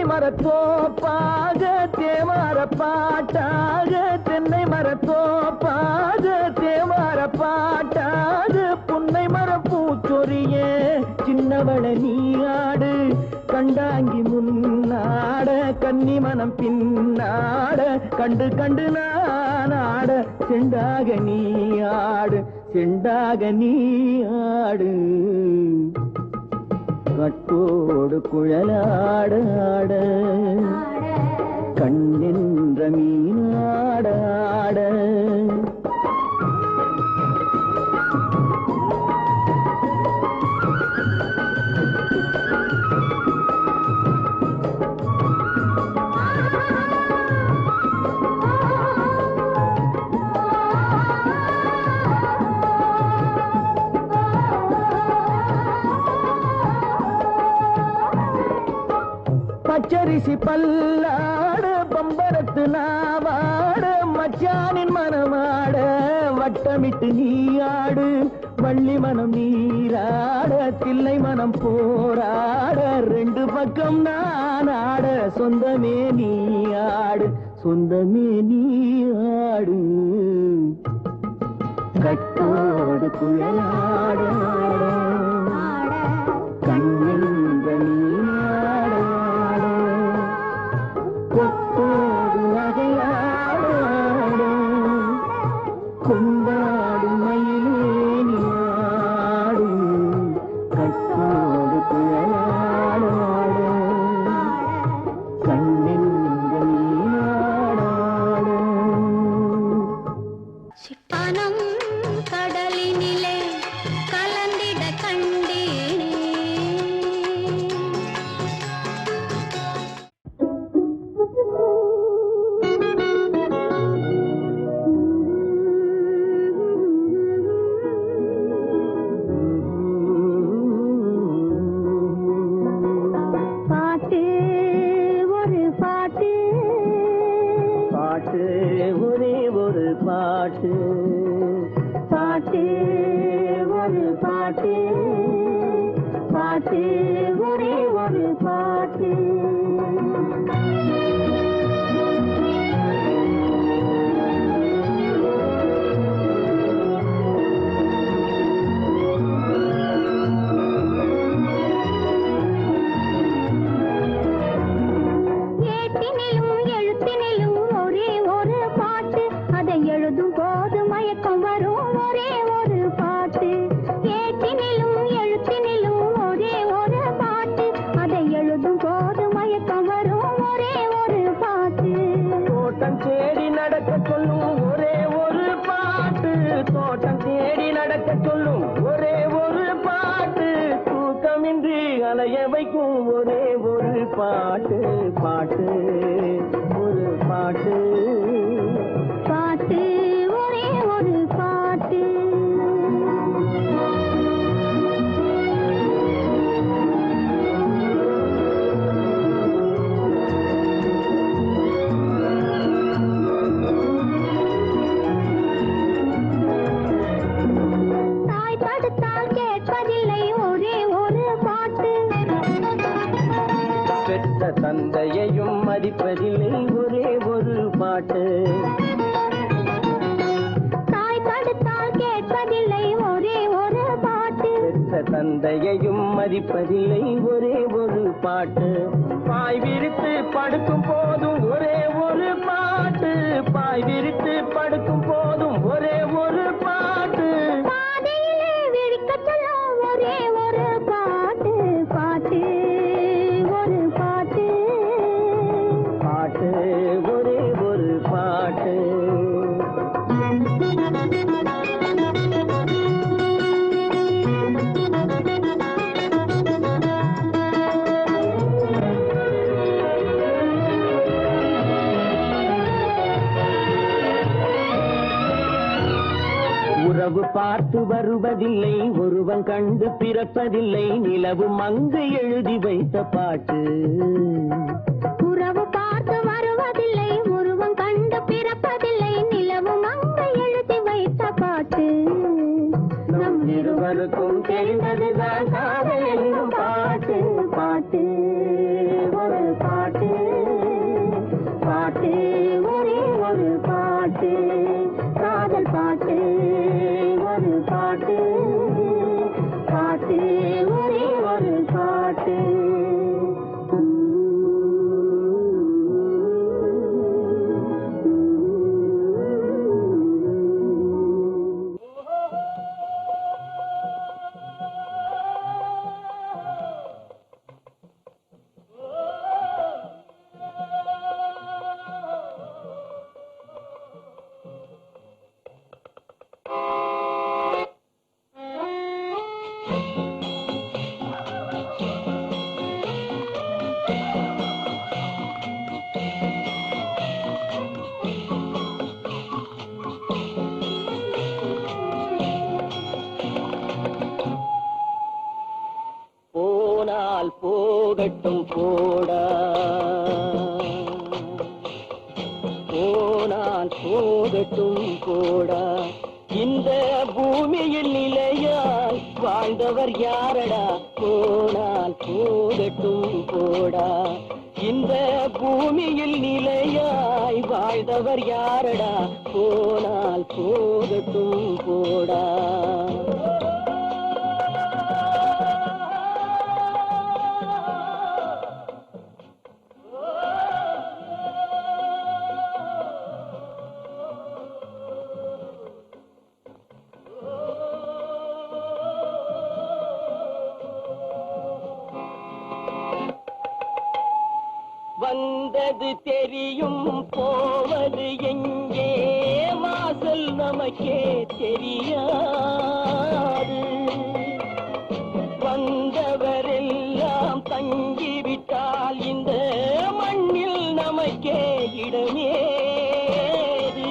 மரத்தோப்பாக தேவார பாட்டாக தென்னை மரத்தோப்பாக தேவார பாட்டாக புன்னை மரப்பூச்சொரிய சின்னவள நீயாடு கண்டாங்கி முன்னாட கன்னி மனம் பின்னாட கண்டு கண்டு நானாட செண்டாக நீயாடு செண்டாக நீயாடு கட்டோடு குழலாட ஆட கண்ணென்ற மீனாட ஆட பச்சரிசி பல்லாட பம்பரத்து நாவாட மச்சானின் மனமாட வட்டமிட்டு நீயாடு வள்ளி மனம் நீராட தில்லை மனம் போராட ரெண்டு பக்கம் நான் ஆட சொந்தமே நீயாடு சொந்தமே நீயாடு கட்டோடு குழலாட கண்ணென்ற நீயாட கொத்தோடு நகையாட கொண்டாடு மயிலேனியாடு கட்டோடு குழலாட கண்ணென்ற நீயாட சிட்டானம் கடலினிலே கலந்திட கண்டேனே பாட்டு ஒரு பாட்டு பாட்டு ஒரே ஒரு பாட்டு பாட்டு ஒரு பாட்டு பாட்டு ஒரே ஒரு பாட்டு ஏட்டினிலும் எழுத்தினிலும் ஒரே ஒரு பாட்டு அதை எழுதும் போது மயக்கம் வரும் ஒரே ஒரு பாட்டு ஏட்டினிலும் எழுத்தினிலும் ஒரே ஒரு பாட்டு அதை எழுதும் போது மயக்கம் வரும் ஒரே ஒரு பாட்டு தோட்டம் தேடி நடக்க சொல்லும் ஒரே ஒரு பாட்டு தோட்டம் தேடி நடக்க சொல்லும் ஒரே ஒரு பாட்டு தூக்கமின்றி அலைய வைக்கும் ஒரே ஒரு பாட்டு பாட்டு ஒரு பாட்டு பாட்டு ஒரே ஒரு பாட்டு தாய் தடுத்தால் கேட்பதில்லை ஒரே ஒரு பாட்டு பெற்ற தந்தையையும் மதிப்பதில்லை ஒரே ஒரு பாட்டு தாய் தடுத்தால் கேட்பதில்லை ஒரே ஒரு பாட்டு பெற்ற தந்தையையும் மதிப்பதில்லை ஒரே ஒரு பாட்டு பாய் விரித்து படுக்கும் போதும் ஒரே ஒரு பாட்டு பாய் விரித்து படுக்கும் போதும் ஒரே ஒரு பாட்டு பாதையிலே விழிக்கச் சொல்லும் ஒரே ஒரு பாட்டு பாட்டு ஒரு பாட்டு பாட்டு ஒரே ஒரு பாட்டு உறவு பார்த்து வருவதில்லை ஒருவன் கண்டு பிறப்பதில்லை நிலவு மங்கு எழுதி வைத்த பாட்டு உறவு பார்த்து வருவதில்லை ஒருவன் கண்டு பிறப்பதில்லை நிலவு மங்கை எழுதி வைத்த பாட்டு நம் இருவருக்கும் தெரிந்ததுதான் காதல் எனும் பாட்டு பாட்டு ஒரு பாட்டு போகட்டும் போடா, போனால் போகட்டும் போடா. இந்த பூமியில் நிலையாய் வாழ்ந்தவர் யாரடா, போனால் போகட்டும் போடா. இந்த பூமியில் நிலையாய் வாழ்ந்தவர் யாரடா, போனால் போகட்டும் போடா. வந்தது தெரியும் போவது எங்கே, வாசல் நமக்கே தெரியாது. வந்தவரெல்லாம் தங்கிவிட்டால் இந்த மண்ணில் நமக்கே இடமேது.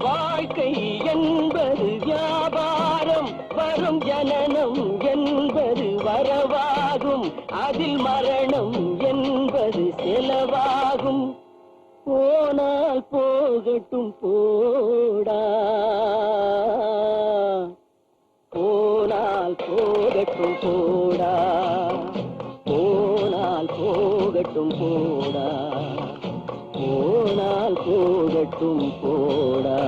வாழ்க்கை என்பது வியாபாரம், வரும் ஜனனம் என்பது வரவாகும், அதில் மரணம் என்பது செலவாகும். போனால் போகட்டும் போடா, போனால் போகட்டும் போடா, போனால் போகட்டும் போடா, போனால் போகட்டும் போடா.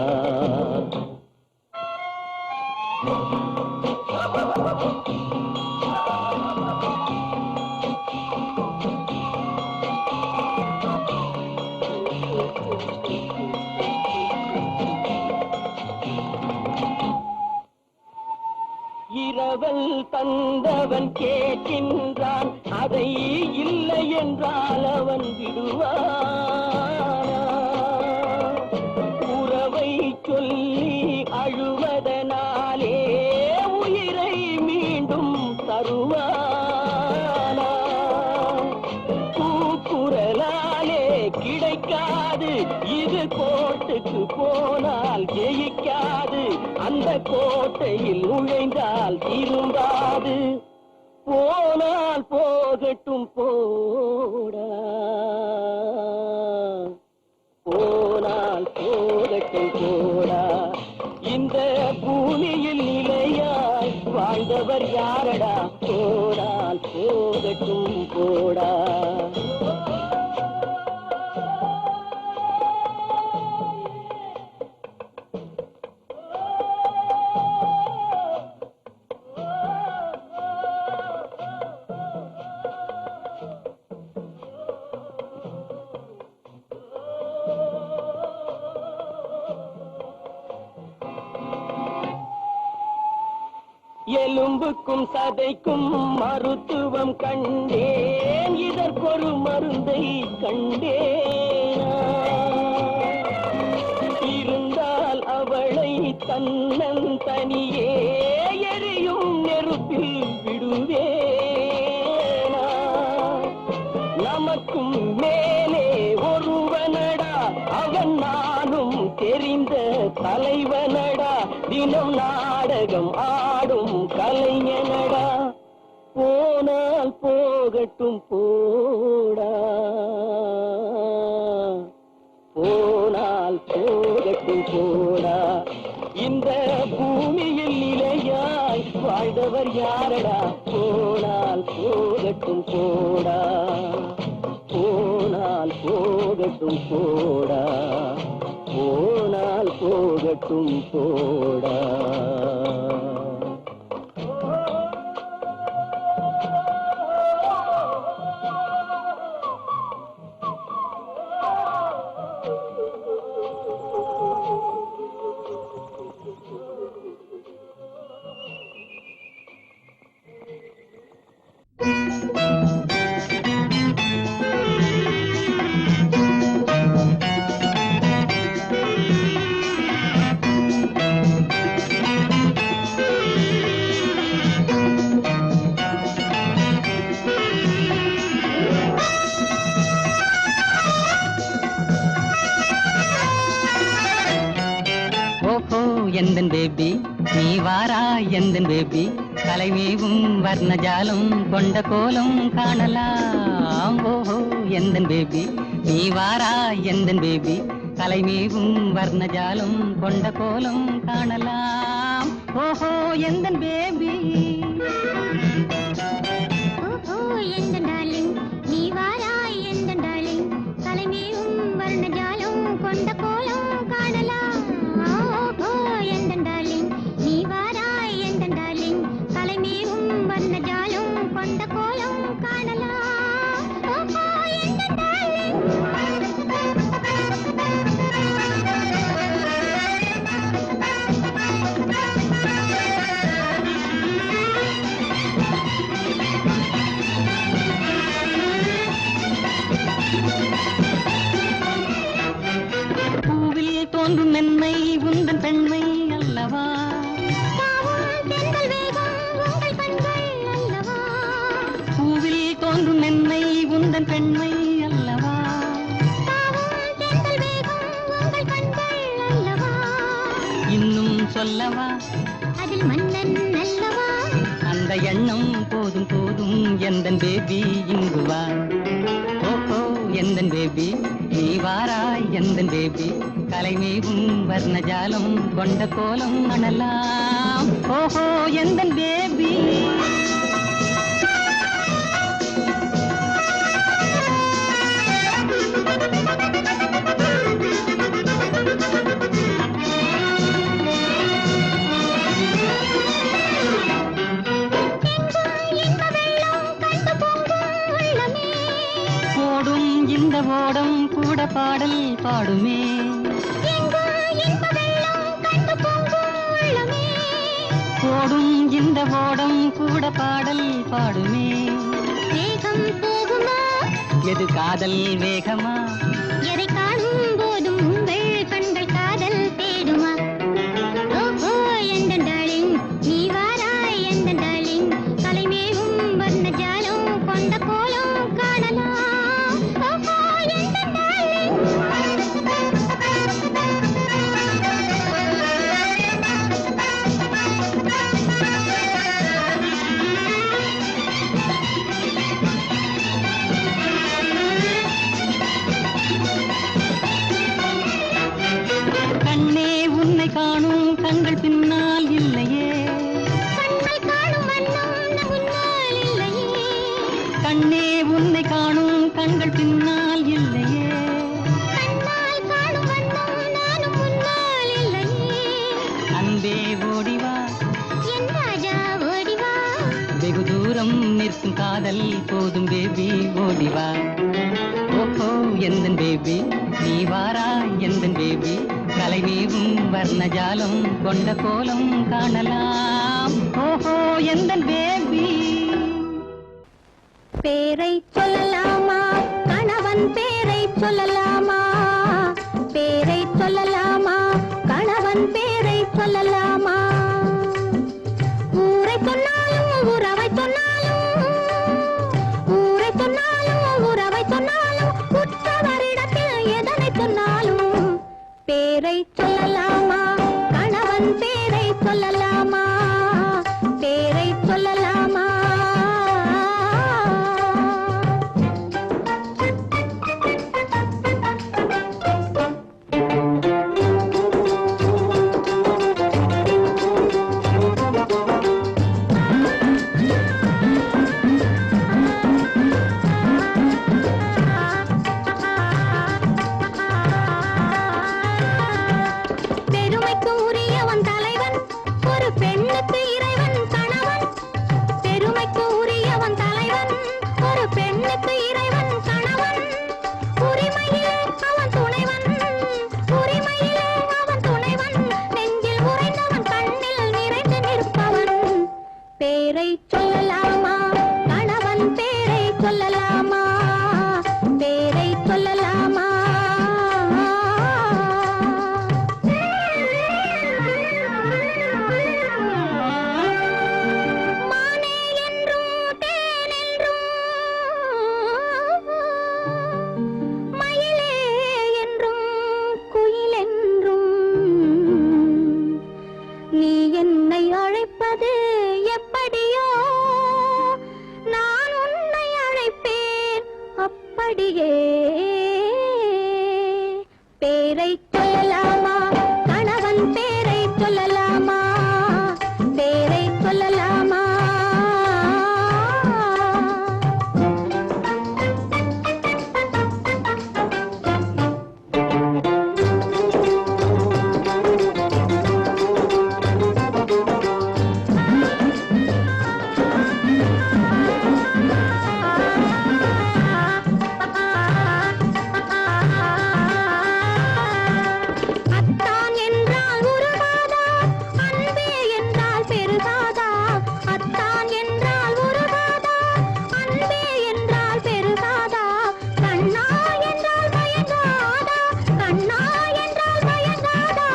இரவல் தந்தவன் கேட்கின்றான், அதை இல்லை என்றால் அவன் விடுவானா? உறவை சொல்லி அழுவதனாலே உயிரை மீண்டும் தருவானா? கூக்குரலாலே கிடைக்காது, இது கோட்டுக்கு போனால் ஜெயிக்காது, அந்த கோட்டையில் நுழைந்தால் திரும்பாது. போனால் போகட்டும் போடா, போனால் போகட்டும் போடா. இந்த பூமியில் நிலையாய் வாழ்ந்தவர் யாரடா, போனால் போகட்டும் போடா. எலும்புக்கும் சதைக்கும் மருத்துவம் கண்டேன், இதற்கொரு மருந்தை கண்டேனா? இருந்தால் அவளை தன்னன் தனியே எரியும் நெருப்பில் விடுவேனா? நமக்கும் மேலே ஒருவனடா, அவன் நானும் தெரிந்த தலைவனடா, தினம் நாடகம் ஆடும் கலைஞனடா. போனால் போகட்டும் போடா, போனால் போகட்டும் போடா. இந்த பூமியில் நிலையாய் வாழ்ந்தவர் யாரடா, போனால் போகட்டும் போடா, போனால் போகட்டும் போடா, போனால் போகட்டும் போடா. எந்தன் பேபி நீ வாரா எந்தன் பேபி கலைமேவும் வர்ணஜாலம் கொண்ட கோலம் காணலாம். ஓஹோ எந்தன் பேபி நீ வாரா எந்தன் பேபி, கலைமேவும் வர்ணஜாலம் கொண்ட கோலம் காணலாம். ஓஹோ எந்தன் பேபி. ஓஹோ எந்தன் டார்லிங் நீ வாராய் எந்தன் டார்லிங், கலைமேவும் வர்ணஜாலம் கொண்ட கோலம் காணலாம். ஓஹோ எந்தன் டார்லிங் நீ வாராய் எந்தன் டார்லிங், கலைமேவும் வர்ணஜாலம் கொண்ட கோலம் காணலாம். ஓஹோ எந்தன் டார்லிங். பூவில் தோன்றும் மென்மை உந்தன் பெண்மை அல்லவா, தாவும் தென்றல் வேகம் உங்கள் கண்கள் அல்லவா, பூவில் தோன்றும் மென்மை உந்தன் பெண்மை அல்லவா, தாவும் தென்றல் வேகம் உங்கள் கண்கள் அல்லவா, இன்னும் சொல்லவா அதில் மன்னன் அல்லவா, அந்த எண்ணம் போதும் போதும் எந்தன் பேபி இங்கு வா. ஓஹோ எந்தன் பேபி நீ வாராய் எந்தன் பேபி, கலைமேவும் வர்ணஜாலம் கொண்ட கோலம் அணலாம். ஓஹோ எந்தன் பேபி. ஓடும் இந்த ஓடம் கூட பாடல் பாடுமே, ஓடும் இந்த ஓடம் கூட பாடல் பாடுமே. வேகம் போகுமா எது காதல் வேகமா, எதை காணும் போதும் உங்கள் கண்கள் காதல் தேடுமா. ஓஹோ எந்தன் டார்லிங் நீ வாராய் எந்தன் டார்லிங், கலைமேவும் வர்ணஜாலம் கொண்ட கோலம் காணலாம். ஓஹோ எந்தன் டார்லிங். கண்ணே உன்னை காணும் கண்கள் பின்னால் இல்லையே, கண்கள் காணும் வண்ணம் நம் முன்னால் இல்லையே, கண்ணே உன்னை காணும் கண்கள் பின்னால் இல்லையே, கண்ணால் காணும் வண்ணம் நானும் முன்னால் இல்லையே. அன்பே ஓடிவா என் ராஜா ஓடிவா, வெகு தூரம் நிற்கும் காதல் போதும் பேபி ஓடிவா. ஓஹோ எந்தன் பேபி நீ வாரா எந்தன் பேபி, கலைமேவும் வர்ணஜாலம் கொண்ட கோலம் காணலாம். ஓஹோ எந்தன் பேபி. பேரை சொல்லலாமா கணவன் பேரை சொல்லலாமா, பேரை சொல்லலாமா கணவன் பேரை சொல்லலாமா, ஊரை சொன்னாலும் உறவை சொன்னாலும், ஊரை சொன்னாலும் உறவை சொன்னாலும், உற்றவரிடத்தில் எதனை சொன்னாலும், பேரை சொல்லலாமா கணவன் பேரை சொல்லலாமா, பேரை சொல்லலாமா. கொடியே பேரை சொல்லலாமா கணவன் பேரை சொல்லலாமா பேரை சொல்லலாமா அத்தான் என்றால் உருகாதா அன்பே என்றால் பெருகாதா அத்தான் என்றால் உருகாதா அன்பே என்றால் பெருகாதா கண்ணா என்றால் மயங்காதா கண்ணா என்றால் மயங்காதா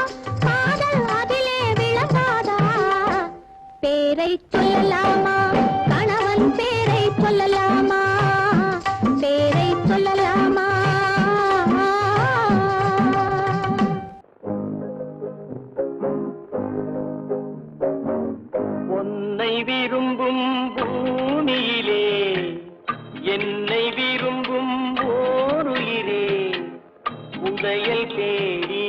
காதல் அதிலே விளங்காதா பேரை சொல்லலாமா கணவன் பேரை சொல்லலாமா பேரை சொல்லலாமா உன்னை விரும்பும் பூமியிலே என்னை விரும்பும் ஓருயிரே உதயல் தேடி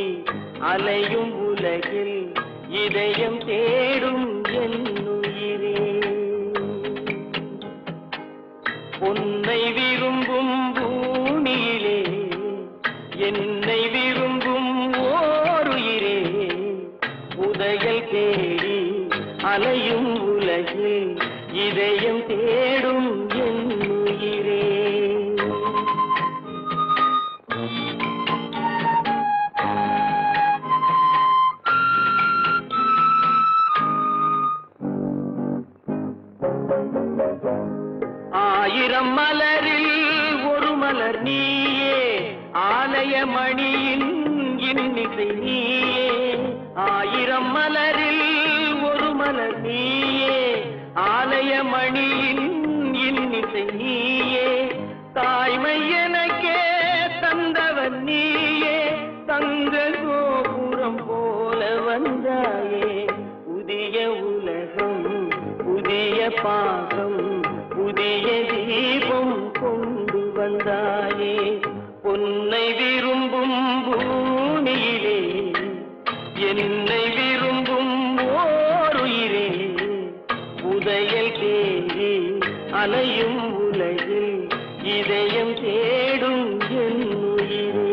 அலையும் உலகில் இதயம் தேடும் என்னுயிரே உன்னை விரும்பும் பூமியிலே என்னை விரும்பும் ஓருயிரே உதயல் தேடி அலையும் உலகில் இதயம் தேடும் என்னுயிரே ஆயிரம் மலரில் ஒரு மலர் நீயே ஆலய மணியின் இன்னிசை நீயே ஆயிரம் மலரில் ஒரு மலர் நீயே ஆலய மணியின் இன்னிசை நீயே தாய்மை எனக்கே தந்தவன் நீயே தங்க கோபுரம் போல வந்தாயே புதிய உலகம் புதிய பாகம் புதிய தீபம் கொண்டு வந்தாயே பொன்னை விரும்பும் பூமியிலே என்னை விரும்பும் ஓருயிரே உதயல் தேடி அலையும் உலகில் இதயம் தேடும் என்னுயிரே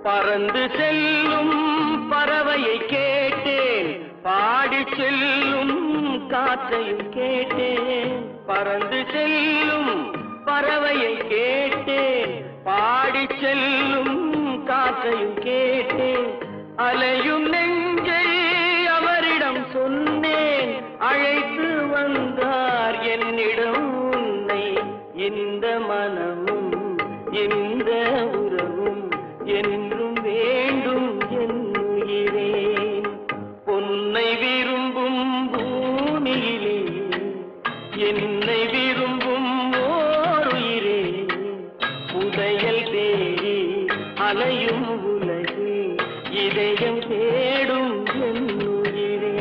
பறந்து செல்லும் பறவையை கேட்டேன் பாடி செல்லும் காற்றையும் கேட்டேன் பறந்து செல்லும் பறவையை கேட்டேன் பாடி செல்லும் காற்றையும் கேட்டேன் அலையும் நெஞ்சை அவரிடம் சொன்னேன் அழைத்து வந்தார் என்னிடம் உன்னை இந்த மனமும் இந்த உறவும் என்றும் வேண்டும் என்னுயிரே பொன்னை விரும்பும் பூமியிலே என்னை விரும்பும் ஓருயிரே உதயல் தேடி அலையும் உலகில் இதயம் தேடும் என்னுயிரே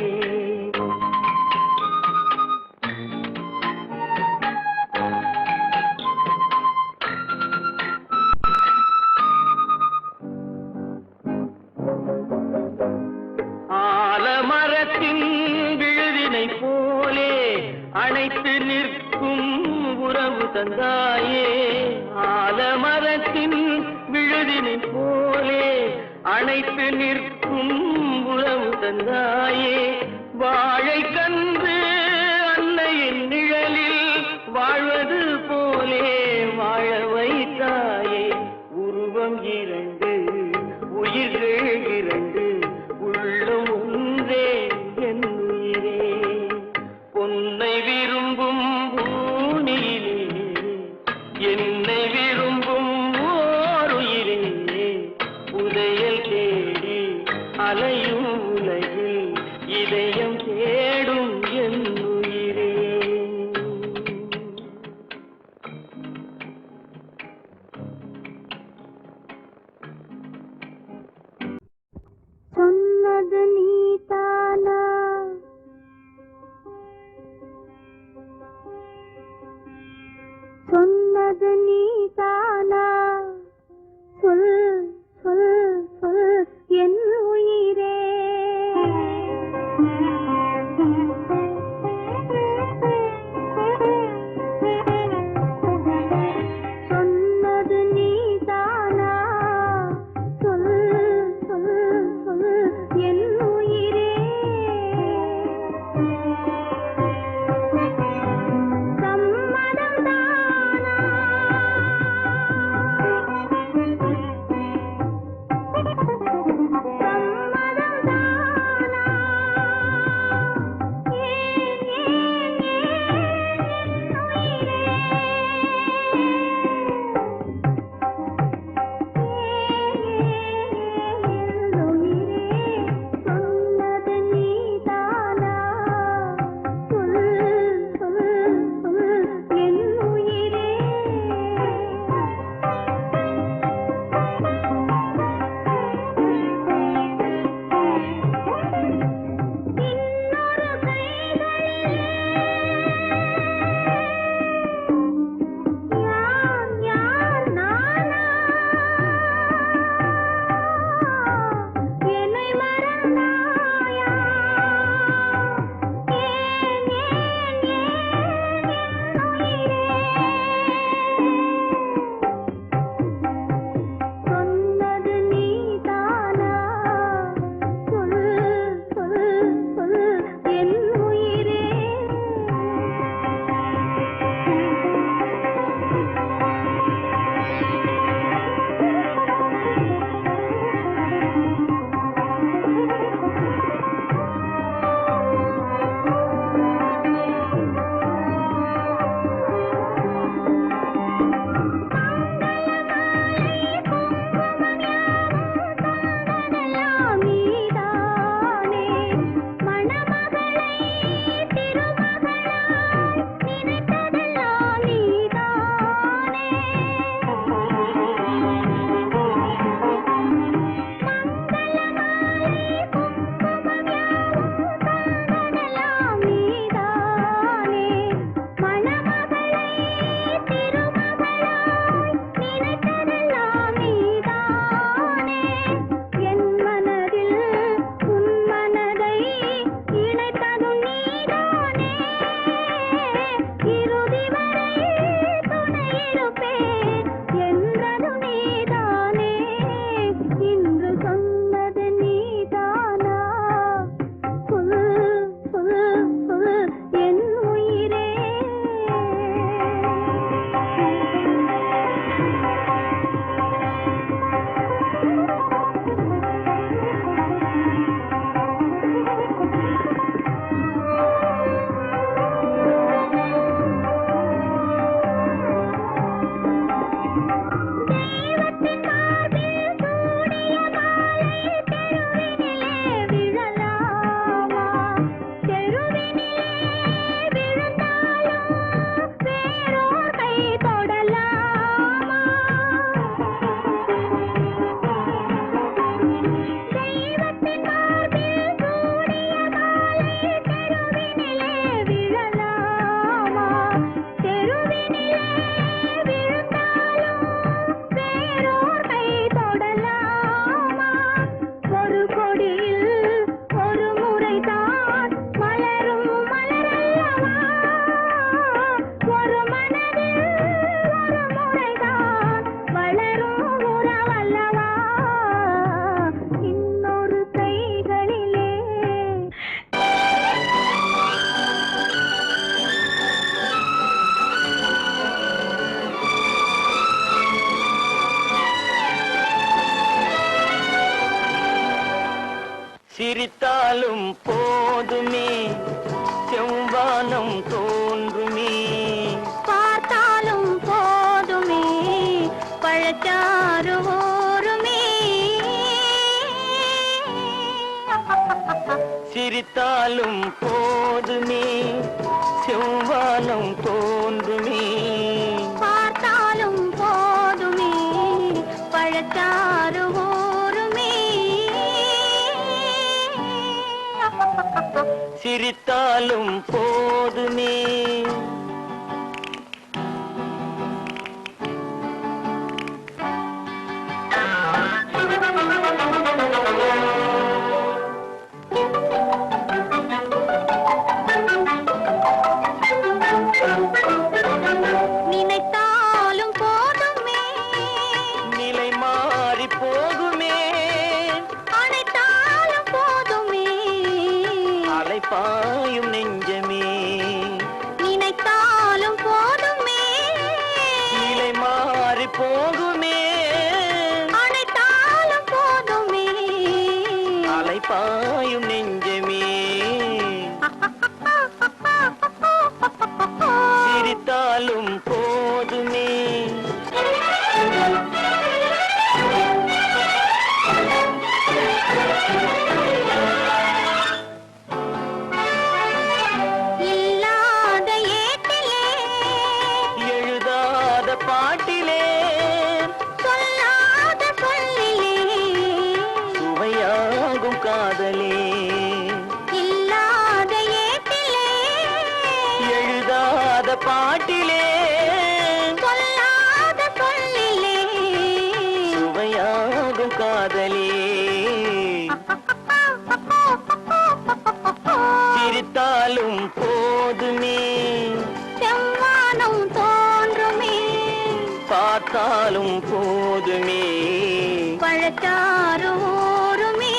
ஆலமரத்தின் விழுதினை போலே அணைத்து நிற்கும் உறவு தந்தாயே ஆலமரத்தின் விழுதினை போலே அணைத்து நிற்கும் உறவு தந்தாயே வாழை கன்று அன்னையின் நிழலில் வாழ்வது போலே வாழ வைத்தாயே உருவம் இரண்டு உயிர்கள் இரண்டு உள்ளம் ஒன்றே என்னுயிரே பொன்னை விரும்பும் பூமியிலே என்னை விரும்பும் ஓருயிரே உதயல் தேடி அலையும் உலகில் இதயம் தேடும் என்னுயிரே சிரித்தாலும் போதுமே செவ்வானம் தோன்றுமே பார்த்தாலும் போதுமே பழச்சாறு ஊறுமே சிரித்தாலும் போதுமே செவ்வானம் தோன்றுமே பார்த்தாலும் போதுமே பழச்சாறு ஊறுமே சிரித்தாலும் போதுமே நினைத்தாலும் போதுமே நிலை மாறி போகுமே அனைத்தாலும் போதுமே அலைப்பாயும் நெஞ்சமே நினைத்தாலும் போதுமே நிலை மாறி போகுமே அனைத்தாலும் போதுமே அலைப்பாயும் நெஞ்சமே சிரித்தாலும் போதுமே இல்லாத ஏட்டிலே எழுதாத பாட்டிலே சொல்லாத சொல்லிலே சுவையாகும் காதலே இல்லாத ஏட்டிலே எழுதாத பாட்டிலே சொல்லாத சொல்லிலே சுவையாகும் காதலே சிரித்தாலும் போதுமே செவ்வானம் தோன்றுமே பார்த்தாலும் போதுமே பழச்சாறு ஊறுமே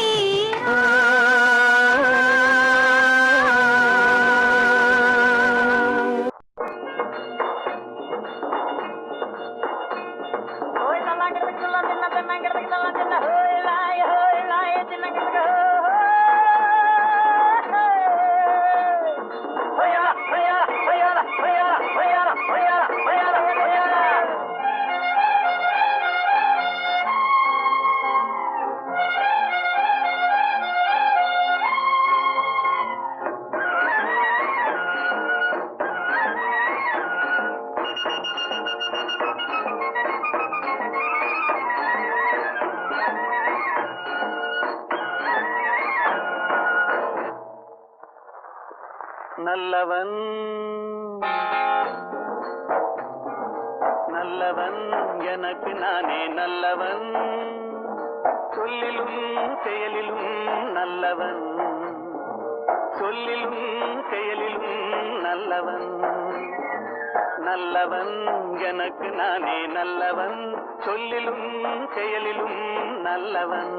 நல்லவன் நல்லவன் எனக்கு நானே நல்லவன் சொல்லிலும் செயலிலும் நல்லவன் சொல்லிலும் செயலிலும் நல்லவன் நல்லவன் எனக்கு நானே நல்லவன் சொல்லிலும் செயலிலும் நல்லவன்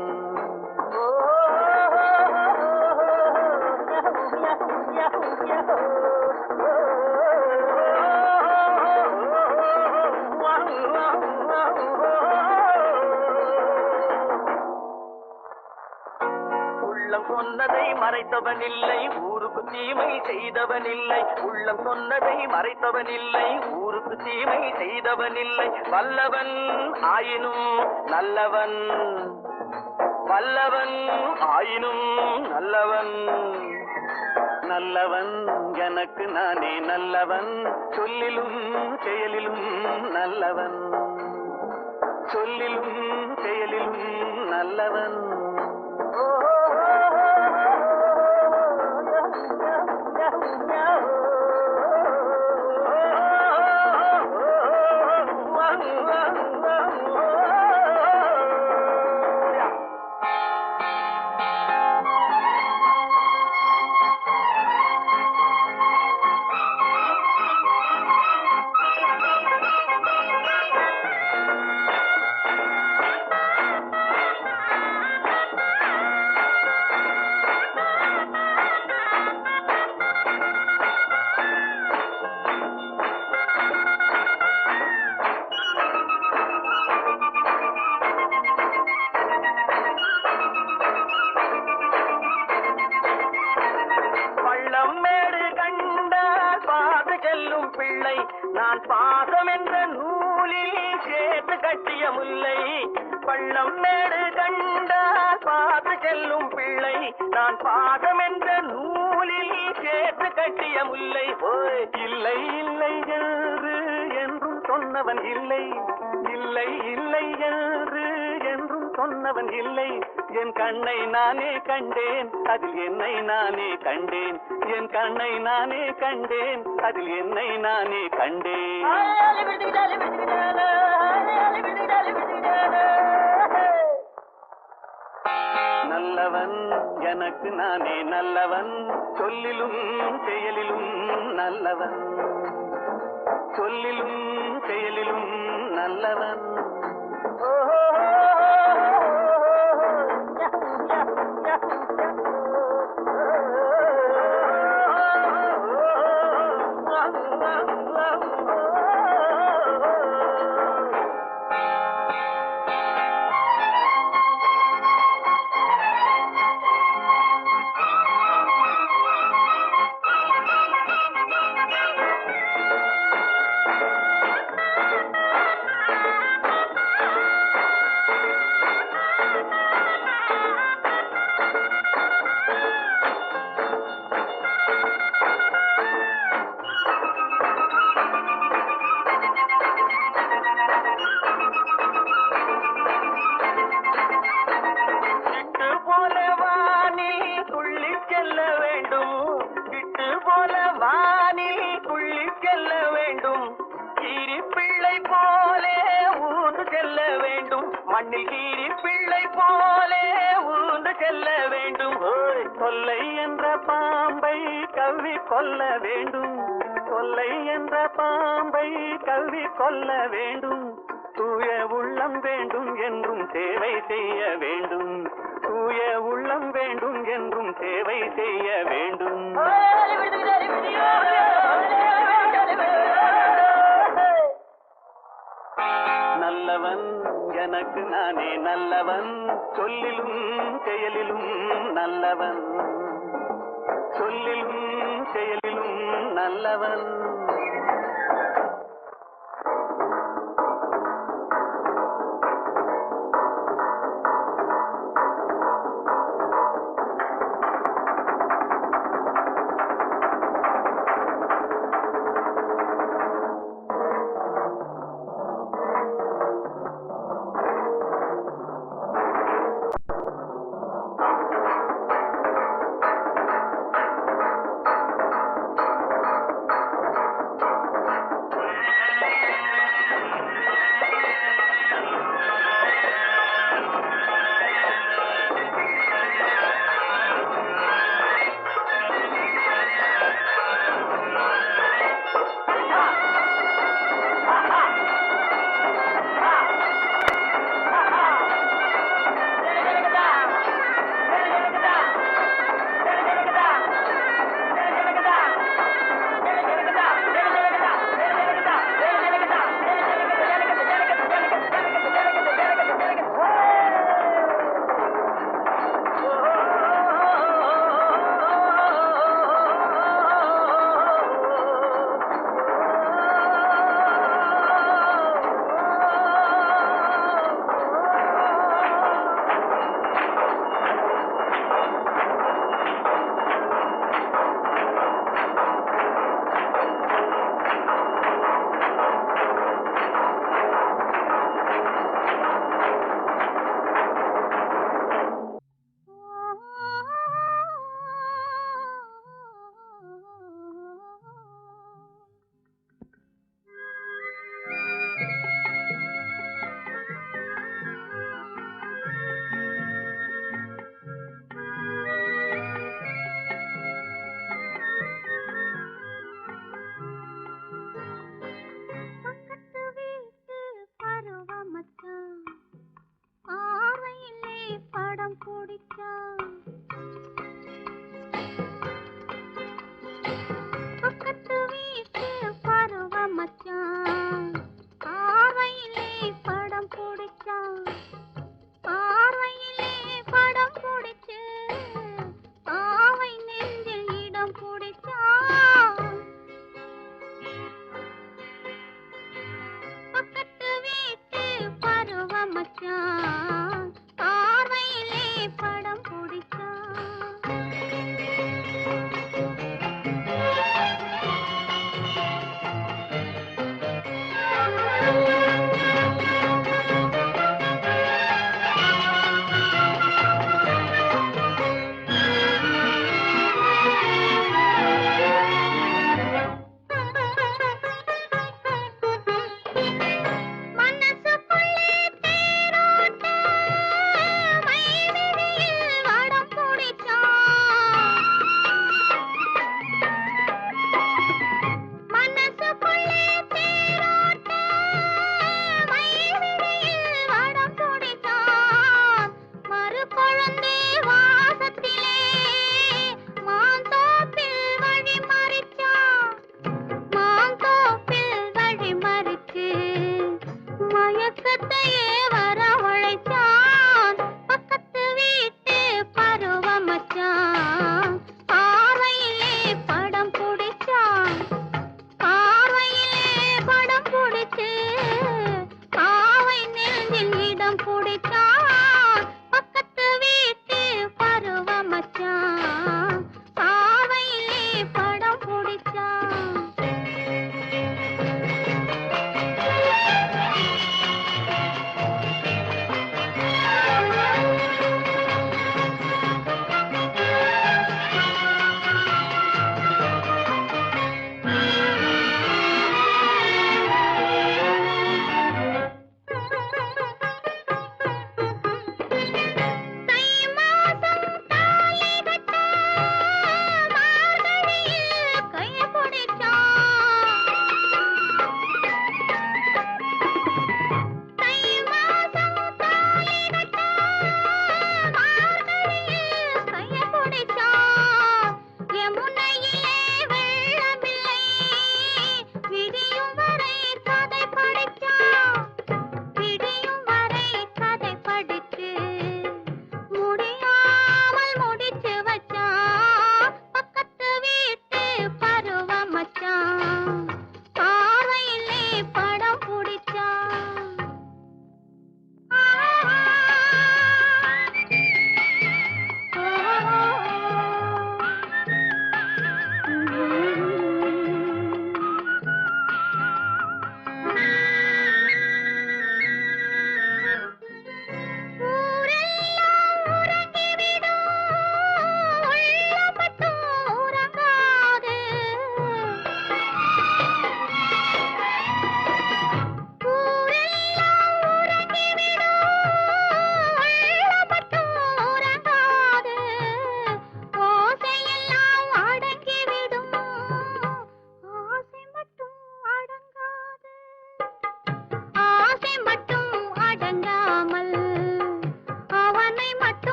உள்ளம் சொன்னதை மறைத்தவன் இல்லை ஊருக்கு தீமை செய்தவன் இல்லை உள்ளம் சொன்னதை மறைத்தவன் இல்லை ஊருக்கு தீமை செய்தவன் இல்லை வல்லவன் ஆயினும் நல்லவன் வல்லவன் ஆயினும் நல்லவன் நல்லவன் எனக்கு நானே நல்லவன் சொல்லிலும் செயலிலும் நல்லவன் சொல்லிலும் செயலிலும் நல்லவன் முல்லை பள்ளம் மேடு கண்டால் பார்த்து செல்லும் பிள்ளை நான் பாதம் என்ற நூலில் சேர்த்து கட்டிய முல்லை ஓய் இல்லை இல்லை என்றும் சொன்னவன் இல்லை இல்லை இல்லை என்றும் சொன்னவன் இல்லை என் கண்ணை நானே கண்டேன் அதில் என்னை நானே கண்டேன் என் கண்ணை நானே கண்டேன் அதில் என்னை நானே கண்டேன் நல்லவன் எனக்கு நானே நல்லவன் சொல்லிலும் செயலிலும் நல்லவன் சொல்லிலும் செயலிலும் நல்லவன் மண்ணில் கீரி பிள்ளை போலே ஊந்து செல்ல வேண்டும் கொல்லை என்ற பாம்பை கவ்வி கொல்ல வேண்டும் கொல்லை என்ற பாம்பை கவ்வி கொல்ல வேண்டும் தூய உள்ளம் வேண்டும் என்றும் சேவை செய்ய வேண்டும் தூய உள்ளம் வேண்டும் என்றும் சேவை செய்ய வேண்டும் நல்லவன் எனக்கு நானே நல்லவன் சொல்லிலும் செயலிலும் நல்லவன் சொல்லிலும் செயலிலும் நல்லவன் பருவ படம் பிடிச்சான்.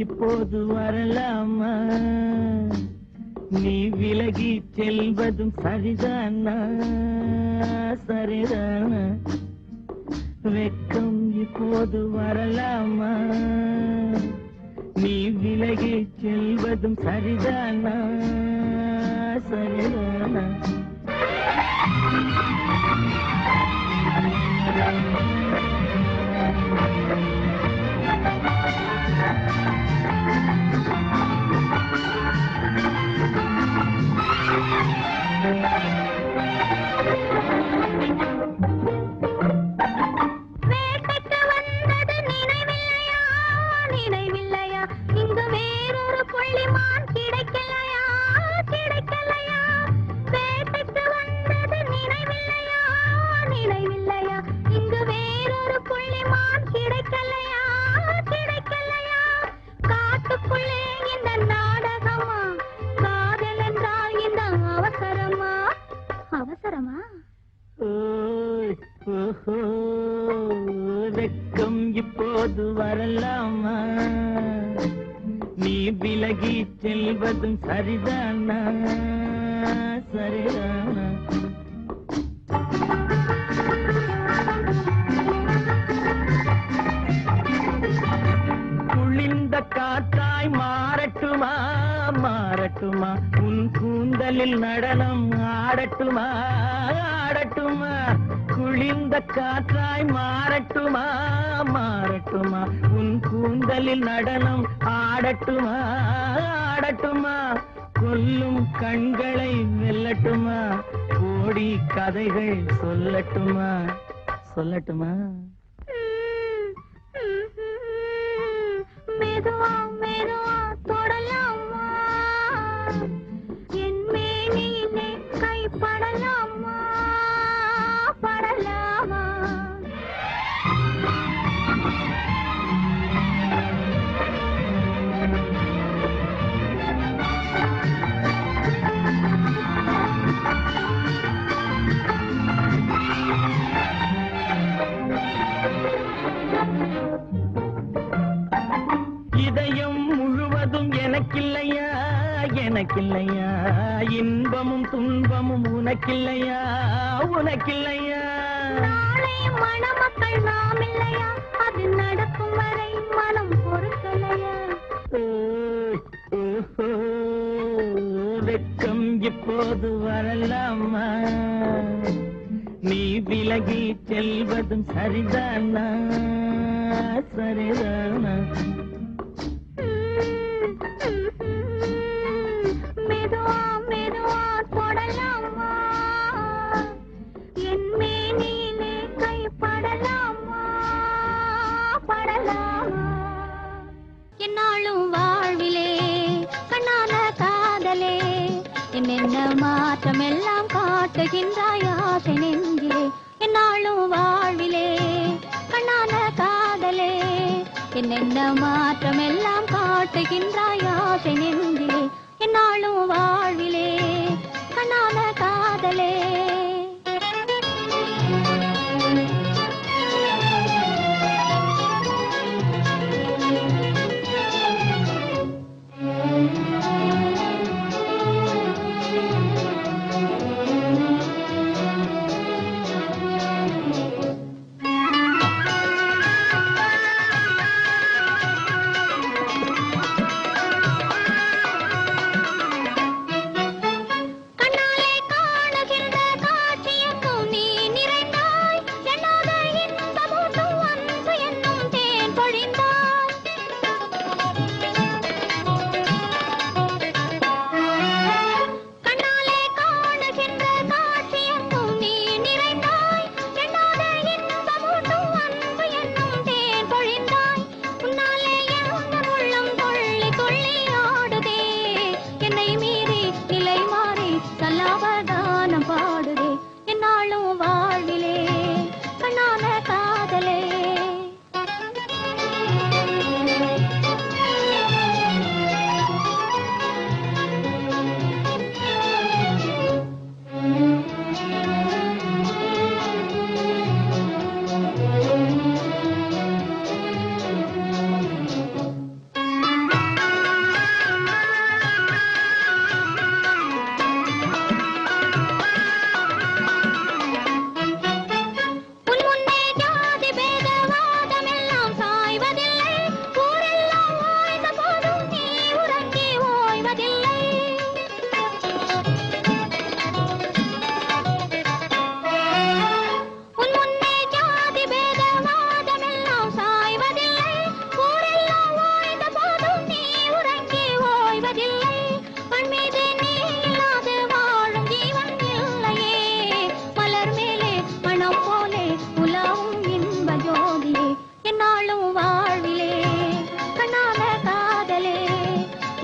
இப்போது வரலாமா? நீ விலகி செல்வதும் சரிதானா? சரிதானா? வெக்கம் இப்போது வரலாமா? நீ விலகி செல்வதும் சரிதானா? சரிதானா? வேட்டைக்கு வந்தது நினைவில்லையா? நினைவில்லையா? இங்கு வேறொரு புள்ளிமான் கிடைக்கலையா? செல்வதும் சரிதானா சரிதானா குளிர்ந்த காற்றாய் மாறட்டுமா மாறட்டுமா உன் கூந்தலில் நடனம் ஆடட்டுமா ஆடட்டுமா குளிர்ந்த காற்றாய் மாறட்டுமா மாறட்டுமா உன் கூந்தலில் நடனம் ஆடட்டுமா ஆடட்டுமா கொல்லும் கண்களை வெல்லட்டுமா கோடி கதைகள் சொல்லட்டுமா சொல்லட்டுமா மெதுவா மெதுவா தொடலாமா என் மேனியிலே கைப்படலாமா படலாமா இதயம் முழுவதும் எனக்கில்லையா எனக்கில்லையா இன்பமும் துன்பமும் உனக்கில்லையா உனக்கில்லையா நாளை மணமக்கள் நாம் இல்லையா அது நடக்கும் வரை மனம் பொறுக்கலையா வெட்கம் இப்போது வரலாமா நீ விலகி செல்வதும் சரிதானா சரிதானா மெதுவா மெதுவா தொடலாமா என் மேனியிலே கைப்படலாமா படலாமா என்னாலும் வாழ்விலே கண்ணான காதலே என்னென்ன மாற்றம் எல்லாம் காட்டுகின்றாய் ஆசை நெஞ்சிலே என்னாலும் வாழ்விலே கண்ணான காதலே என்னென்ன மாற்றம் எல்லாம் காட்டுகின்றாய் ஆசை நெஞ்சிலே என்னாலும் வாழ்விலே கண்ணான காதலே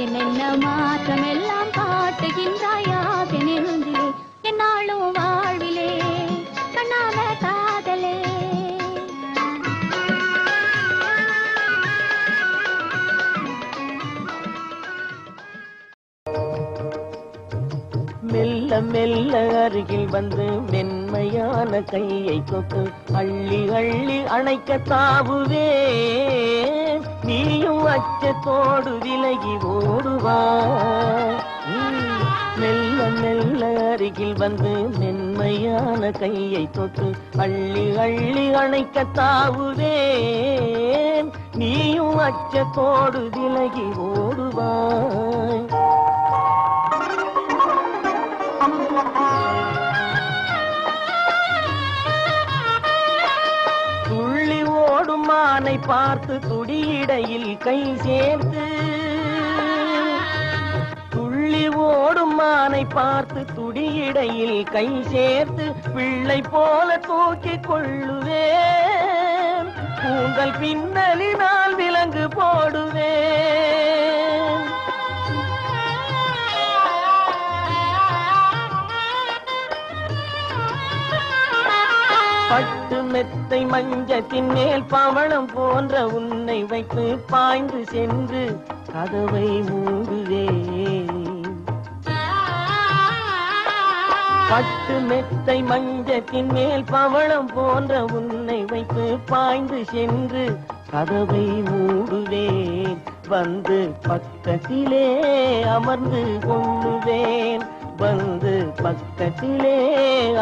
என்னென்ன மாற்றம் எல்லாம் காட்டுகின்றாய் ஆசை நெஞ்சிலே என்னாலும் வாழ்விலே கண்ணான காதலே. மெல்ல மெல்ல அருகில் வந்து மென்மையான கையை தொட்டு அள்ளி அள்ளி அணைக்க தாவுவே நீயும் அச்சத்தோடு விலகி ஓடுவாய். மெல்ல மெல்ல அருகில் வந்து மென்மையான கையை தொட்டு அள்ளி அள்ளி அணைக்க தாவுவேன். நீயும் அச்சத்தோடு விலகி ஓடுவாய். துள்ளி ஓடும் மானை பார்த்து துடியிடையில் கை சேர்த்து, துள்ளி ஓடும் மானை பார்த்து துடியிடையில் கை சேர்த்து பிள்ளை போல தூக்கிக் கொள்ளுவேன். கூந்தல் பின்னலினால் விலங்கு போடுவேன். பட்டு மெத்தை மஞ்சத்தின் மேல் பவளம் போன்ற உன்னை வைத்து பாய்ந்து சென்று கதவை மூடுவேன். பட்டு மெத்தை மஞ்சத்தின் மேல் பவளம் போன்ற உன்னை வைத்து பாய்ந்து சென்று கதவை மூடுவேன். வந்து பக்கத்திலே அமர்ந்து கொள்ளுவேன். வந்து பக்கத்திலே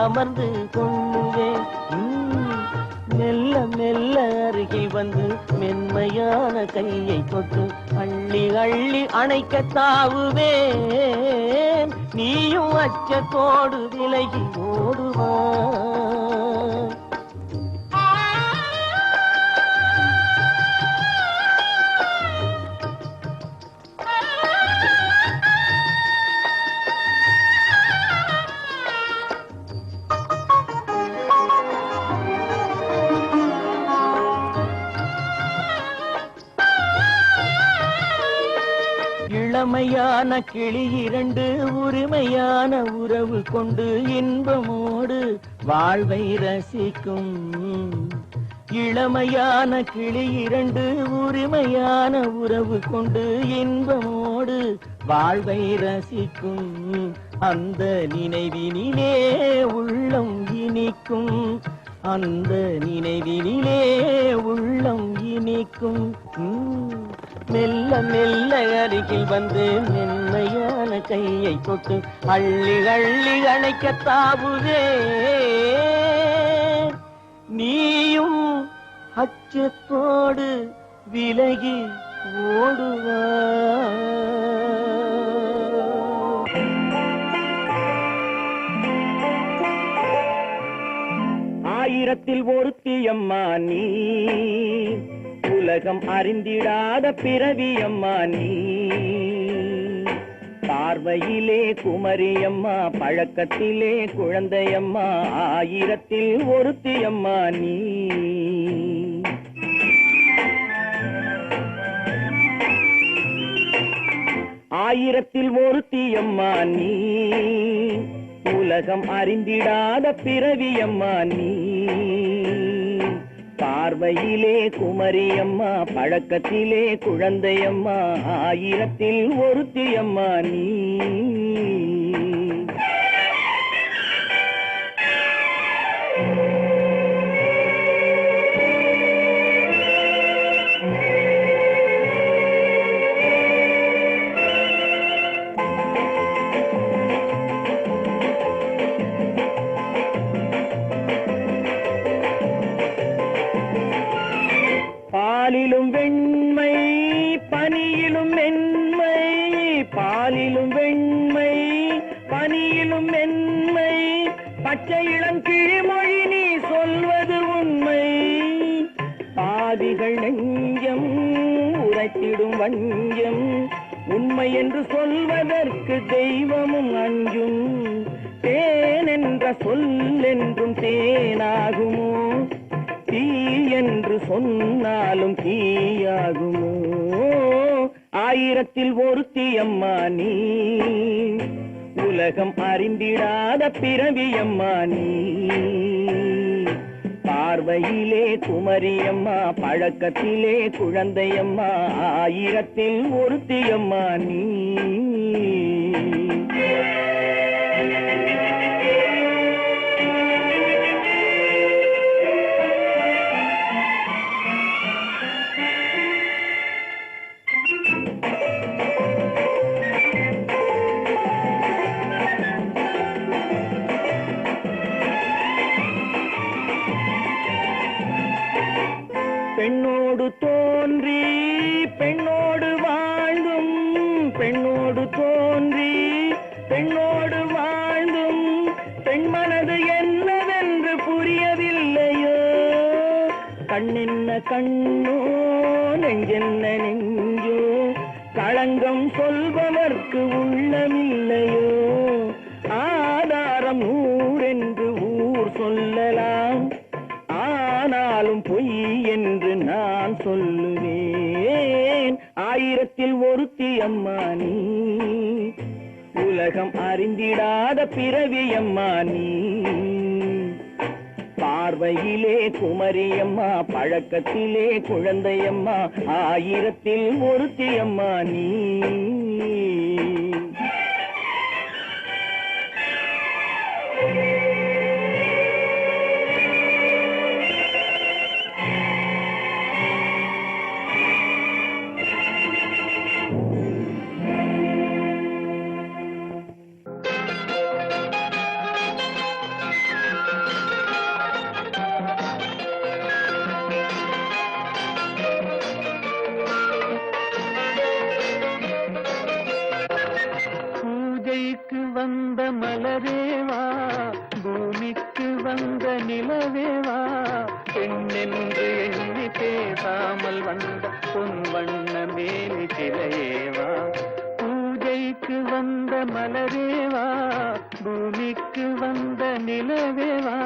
அமர்ந்து கொள்ளுவேன். மெல்ல மெல்ல அருகில் வந்து மென்மையான கையை தொட்டு அள்ளி அள்ளி அணைக்க தாவுவேன். நீயும் அச்சத்தோடு விலகி ஓடுவாய். இளமையான கிளி இரண்டு உரிமையான உறவு கொண்டு இன்பமோடு வாழ்வை ரசிக்கும். இளமையான கிளி இரண்டு உரிமையான உறவு கொண்டு இன்பமோடு வாழ்வை ரசிக்கும். அந்த நினைவினிலே உள்ளம் இனிக்கும். அந்த நினைவினிலே உள்ளம் இனிக்கும். மெல்ல மெல்ல அருகில் வந்து மென்மையான கையை தொட்டு அள்ளி அள்ளி அணைக்க தாவுவேன். நீயும் அச்சத்தோடு விலகி ஓடுவாய். ஆயிரத்தில் ஒருத்தியம்மா நீ, உலகம் அறிந்திடாத பிறவியம்மா நீ. பார்வையிலே குமரியம்மா, பழக்கத்திலே குழந்தையம்மா, ஆயிரத்தில் ஒருத்தியம்மா நீ. ஆயிரத்தில் ஒருத்தியம்மா நீ, உலகம் அறிந்திடாத பிறவியம்மா நீ. பார்வையிலே குமரியம்மா, பழக்கத்திலே குழந்தையம்மா, ஆயிரத்தில் ஒருத்தியம்மா நீ. பாலிலும் வெண்மை பனியிலும் மென்மை, பாலிலும் வெண்மை பனியிலும் மென்மை, பச்சை இளம் கிழிமொழி நீ சொல்வது உண்மை. பாதிகள் நெஞ்சம் உரைத்திடும் வஞ்சம், உண்மை என்று சொல்வதற்கு தெய்வமும் அஞ்சும். தேன் என்ற சொல் என்றும் தேனாகுமோ, தீ என்று சொன்னாலும் தீயாகுமோ. ஆயிரத்தில் ஒருத்தியம்மா நீ, உலகம் அறிந்திடாத பிறவியம்மா நீ. பார்வையிலே குமரியம்மா, பழக்கத்திலே குழந்தையம்மா, ஆயிரத்தில் ஒருத்தியம்மா நீ. பெண்ணோடு வாழ்ந்தும் பெண்மனது என்னவென்று புரியவில்லையோ. கண்ணென்ன கண்ணோ நெஞ்சென்ன நெஞ்சோ களங்கம் சொல்பவர்க்கு உள்ளமில்லையோ. ஆதாரம் நூறென்று ஊர் சொல்லலாம், ஆனாலும் பொய் என்று நான் சொல்லுவேன். ஆயிரத்தில் ஒருத்தி அம்மா நீ, உலகம் அறிந்திடாத பிறவி அம்மா நீ. பார்வையிலே குமரியம்மா, பழக்கத்திலே குழந்தையம்மா, ஆயிரத்தில் ஒருத்தி அம்மா நீ. வந்த மலரேவா, பூமிக்கு வந்த நிலவேவா, பெண்ணென்று எண்ணி பேசாமல் வந்த பொன் வண்ண மேனி சிலையேவா. பூஜைக்கு வந்த மலரேவா, பூமிக்கு வந்த நிலவேவா,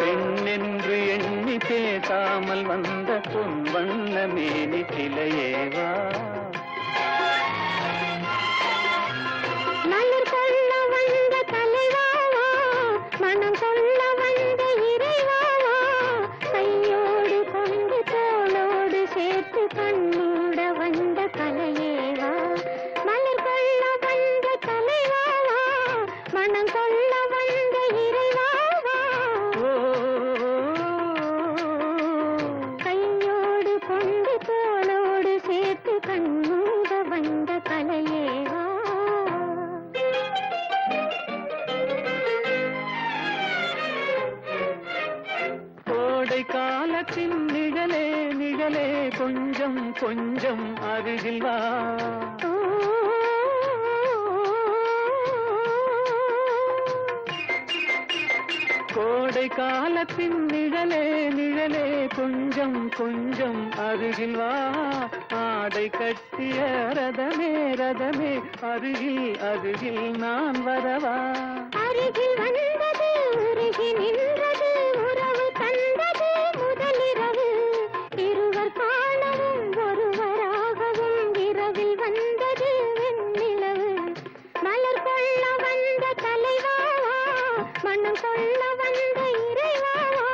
பெண்ணென்று எண்ணி பேசாமல் வந்த பொன் வண்ண மேனி சிலையேவா. மலர் கொள்ள வந்த தலைவாவா, மனம் கொள்ள வந்த இறைவாவா, கையோடு கொண்டு தோளோடு சேர்த்து கண்ணூட வந்த கலையேவா. மலர் கொள்ள வந்த தலைவாவா, மனம் கொள்ள வந்த இறைவாவா, கையோடு கொண்டு தோளோடு சேர்த்து கண்ணூட வந்த கலையேவா. காலத்தின் நிழலே நிழலே கொஞ்சம் கொஞ்சம் அருகில் வா. கோடை காலத்தின் நிழலே நிழலே கொஞ்சம் கொஞ்சம் அருகில் வா. ஆடை கட்டிய ரதமே ரதமே அருகில் அருகில் நான் வரவா. அருகில் வந்தது உருகி நின்றது உறவு தந்தது முதலிரவு. இருவர் காணவும் ஒருவராகவும் இரவில் வந்தது வெண்ணிலவு. மலர் கொள்ள வந்த தலைவாவா, மனம் கொள்ள வந்த இறைவாவா,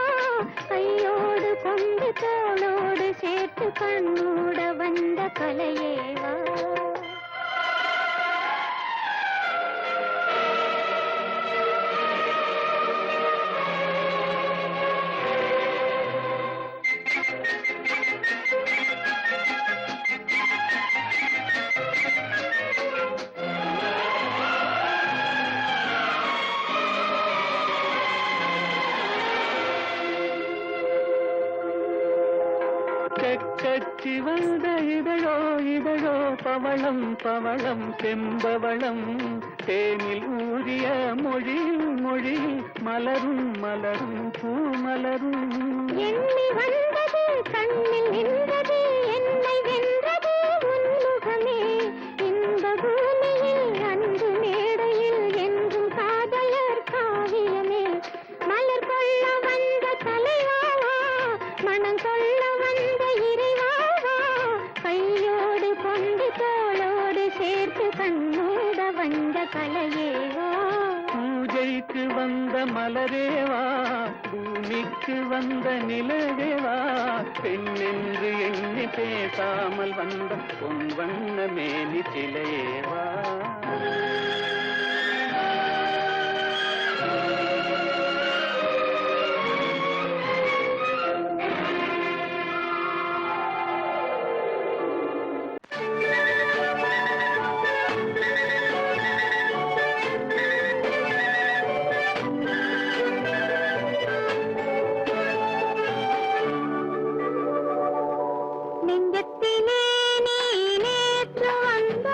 கையோடு கொண்டு தோளோடு சேர்த்து கண்ணூட வந்த கலையேவா. கச்சி வந்த இதழோ இதழோ பவளம் பவளம் செம்பவளம், தேனில் ஊறிய மொழியில் மொழியில் மலரும் மலரும் பூமலரும். எண்ணி வந்தது கண்ணில் நின்றது என்னை வென்றது உன்முகமே. இந்த பூமியில் அன்பு மேடையில் என்றும் காதலர் காவியமே. மலர் கொள்ள வந்த தலைவாவா, மனம் கொள்ள வந்த இறைவாவா, கையோடு கொண்டு தோளோடு சேர்த்து கண்ணோட வந்த கலையேவா. பூஜைக்கு வந்த மலரேவா, பூமிக்கு வந்த நிலவேவா, பெண்ணென்று எண்ணி பேசாமல் வந்த பொன் வண்ண மேனி சிலையேவா. நெஞ்சத்திலே நீ நேற்று வந்த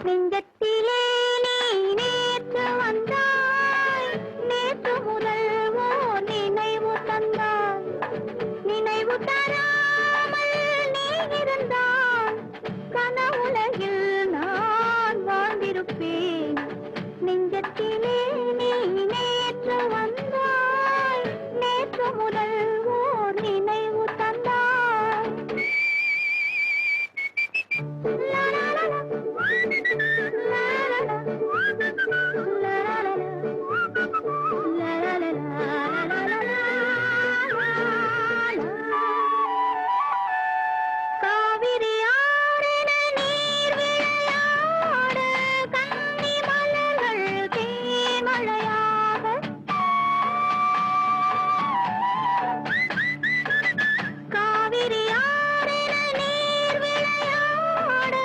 நெஞ்சத்திலே நீ நேற்று வந்தாய், நேற்று முதல் ஓர் நினைவு தந்தாய், நினைவு தராமல் நீ இருந்தால் கனவுலகில் நான் வாழ்ந்திருப்பேன். நெஞ்சத்திலே நீ நேற்று வந்தாய், நேற்று முதல் ஓர் நினைவு தந்தாய். லா லா லா லா. காவிரி ஆறின நீர் விளையாட, கன்னி மலர்கள் தேன்மழையாக. காவிரி ஆறின நீர் விளையாட,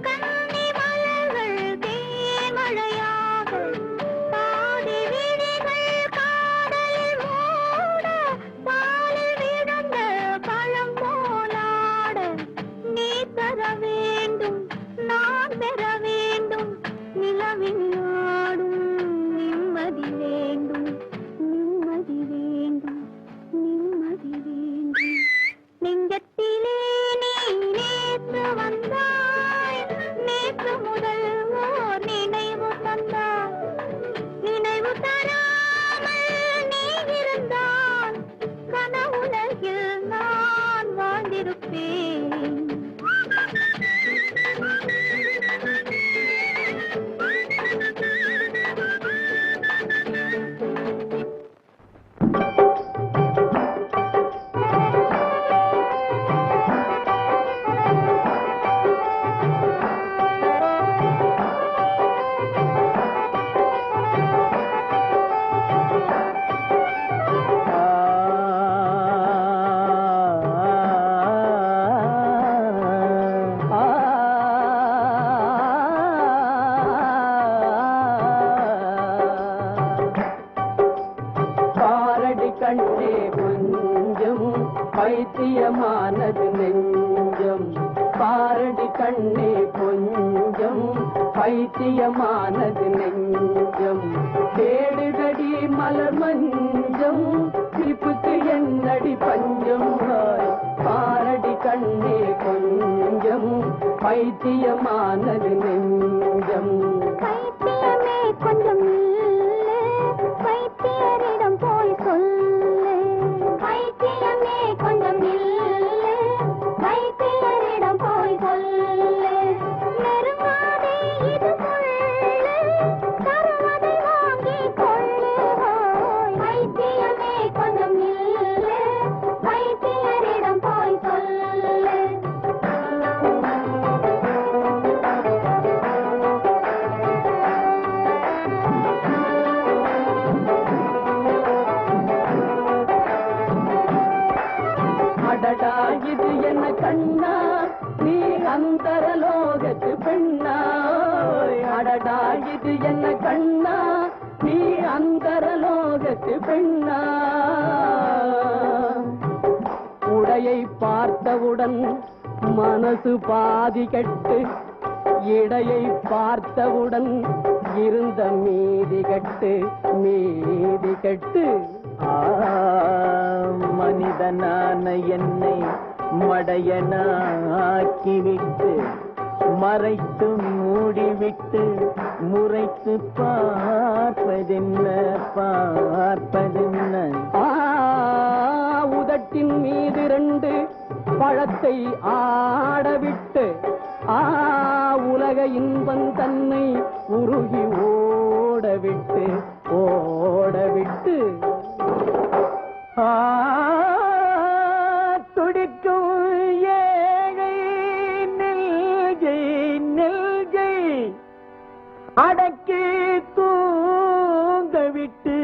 கன்னி மலர்கள் தேன்மழையாக. பாதி விழிகள் காதலில் மூட, பாலில் விழுந்த பழம் போலாட. நீ தர வேண்டும், நான் பெற வேண்டும், நிலவின் நாடும் நிம்மதி வேண்டும், நிம்மதி வேண்டும், நிம்மதி வேண்டும். நெஞ்சத்திலே நீ நேற்று வந்தாய், நேற்று முதல் ஓர் நினைவு தந்தாய், நினைவு தராமல் நீ இருந்தால் கனவுலகில் நான் வாழ்ந்திருப்பேன். பாரடி கண்ணே கொஞ்சம் பைத்தியமானது நெஞ்சம், பாரடி கண்ணே கொஞ்சம் பைத்தியமானது நெஞ்சம். தேடுதடி மலர் மஞ்சம், சிரிப்புக்கு என்னடி பஞ்சம். பாரடி கண்ணே கொஞ்சம் பைத்தியமானது நெஞ்சம். பைத்தியமே கொஞ்சம் நில்லு, பைத்தியரிடம் போய் சொல்லு. பைத்தியமே கொஞ்சம் நில்லு, பைத்தியரிடம் போய் சொல்லு. நெருங்காதே இது கொள்ளு, தருவதை வாங்கிக் கொள்ளு. பைத்தியமே கொஞ்சம் நில்லு, பைத்தியரிடம் போய் சொல்லு. அடடா இது என்ன கண்ணா, நீ அந்தரலோகத்து பெண்ணா. அடடா இது என்ன கண்ணா, நீ அந்தரலோகத்து பெண்ணா. உடையை பார்த்தவுடன் மனசு பாதி கெட்டு, இடையை பார்த்தவுடன் இருந்த மீதி கெட்டு, மீதி கெட்டு. மனிதனான என்னை மடையனாக்கிவிட்டு, மறைத்து மூடிவிட்டு, முறைத்து பார்ப்பதென்ன, பார்ப்பதென்ன. உதட்டின் மீது 2 பழத்தை ஆடவிட்டு, உலக இன்பம் தன்னை உருகி ஓடவிட்டு, ஓடவிட்டு. துடிக்கும் ஏழை நெல்கை, நெல்கை அடக்கி தூங்க விட்டு,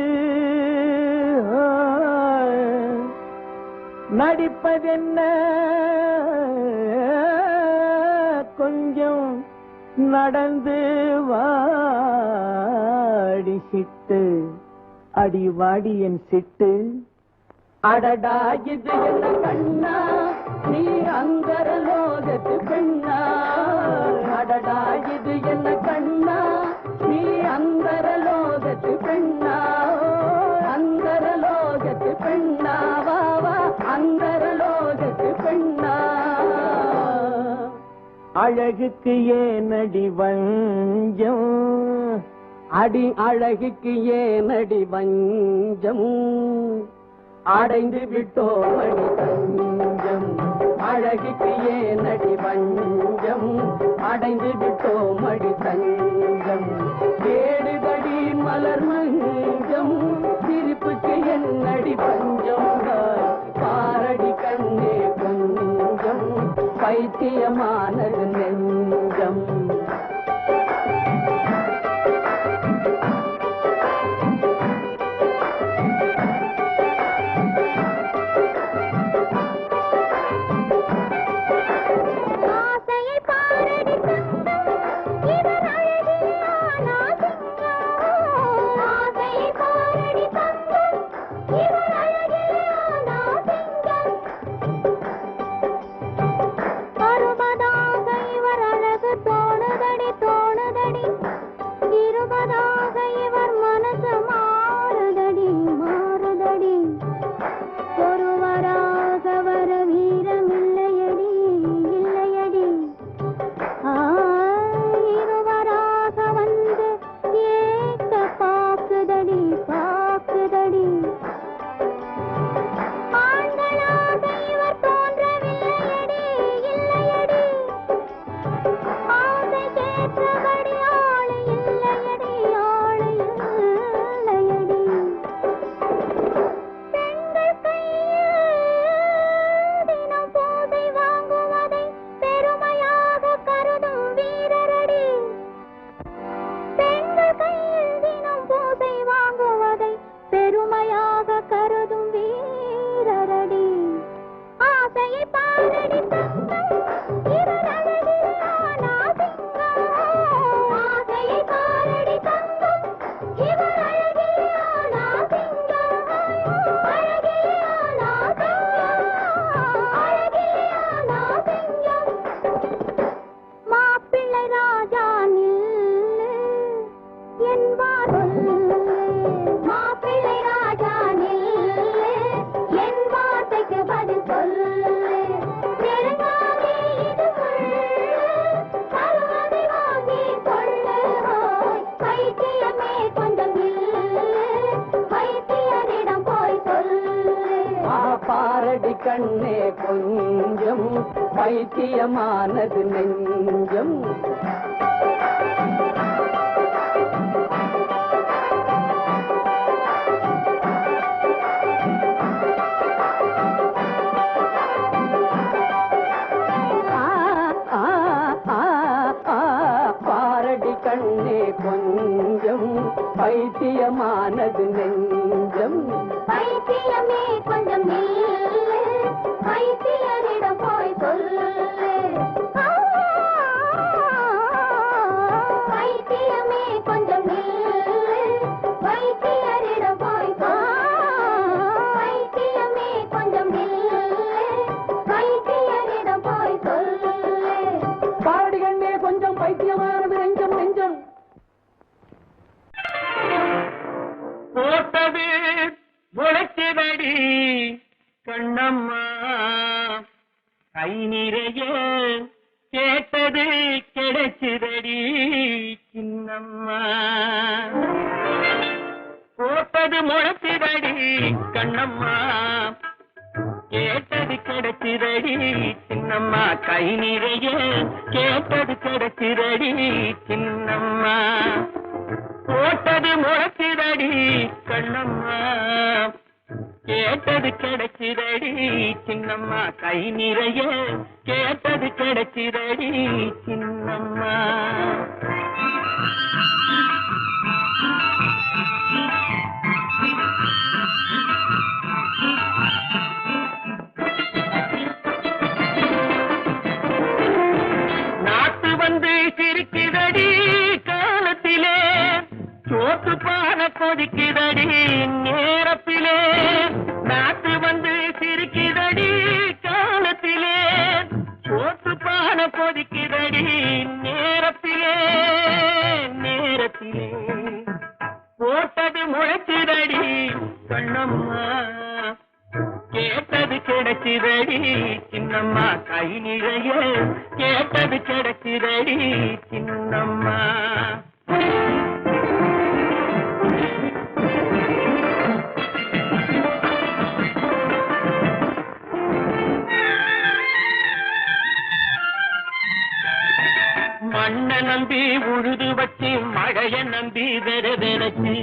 நடிப்பதென்ன கொஞ்சம் நடந்து வாடி சிட்டு, அடி வாடி என் சிட்டு. அடடா இது என்ன கண்ணா, நீ அந்தரலோகத்து பெண்ணா. அடடா இது என்ன அழகுக்கு ஏனடி வஞ்சம், அடி அழகுக்கு ஏனடி வஞ்சம், அடைந்து விட்டோம் அடி தஞ்சம். அழகுக்கு ஏனடி வஞ்சம், அடைந்து விட்டோம் அடி தஞ்சம். கேடுபடி மலர் மஞ்சம், சிரிப்புக்கு என்னடி பஞ்சம். பாரடி கண்ணே கொஞ்சம், பைத்தியமானது நெஞ்சம். கண்ணே கொஞ்சம், பைத்தியமானது நெஞ்சம். பாரடி கண்ணே கொஞ்சம், பைத்தியமானது நெஞ்சம். பைத்தியமே கொஞ்சம் நில்லு, பைத்தியரிடம் போய் சொல்லு. பைத்தியமே கொஞ்சம் நில்லு, பைத்தியரிடம் போய் சொல்லு. பைத்தியமே கொஞ்சம் நில்லு, பைத்தியரிடம் போய் சொல்லு. பாரடி கண்ணே கொஞ்சம், பைத்தியமானது நெஞ்சம் நெஞ்சம். போட்டது முளைச்சதடி கண்ணம்மா, கை நிறைய கேட்டது கிடைச்சதடி சின்னம்மா. போட்டது முளைச்சதடி கண்ணம்மா, கேட்டது கிடைச்சதடி சின்னம்மா. கை நிறைய கேட்டது கிடைச்சதடி சின்னம்மா. போட்டது முளைச்சதடி கண்ணம்மா, கேட்டது கிடைச்சதடி சின்னம்மா. கை நிறைய கேட்டது கிடைச்சதடி சின்னம்மா. நாட்டு வந்து சிரிக்குதடி காலத்திலே, சோத்து பான கொதிக்குதடி நேரத்திலே. நாட்டு வந்து சிரிக்குதடி காலத்திலே, சோத்து பான கொதிக்குதடி நேரத்திலே நேரத்திலே. போட்டது முளைச்சுதடி கண்ணம்மா, கேட்டது கிடைச்சதடி சின்னம்மா. கை நிறைய கேட்டது கிடைச்ச சின்னம்மா. மண்ண நம்பி உழுது வச்சு மழைய நம்பி வெறச்சு,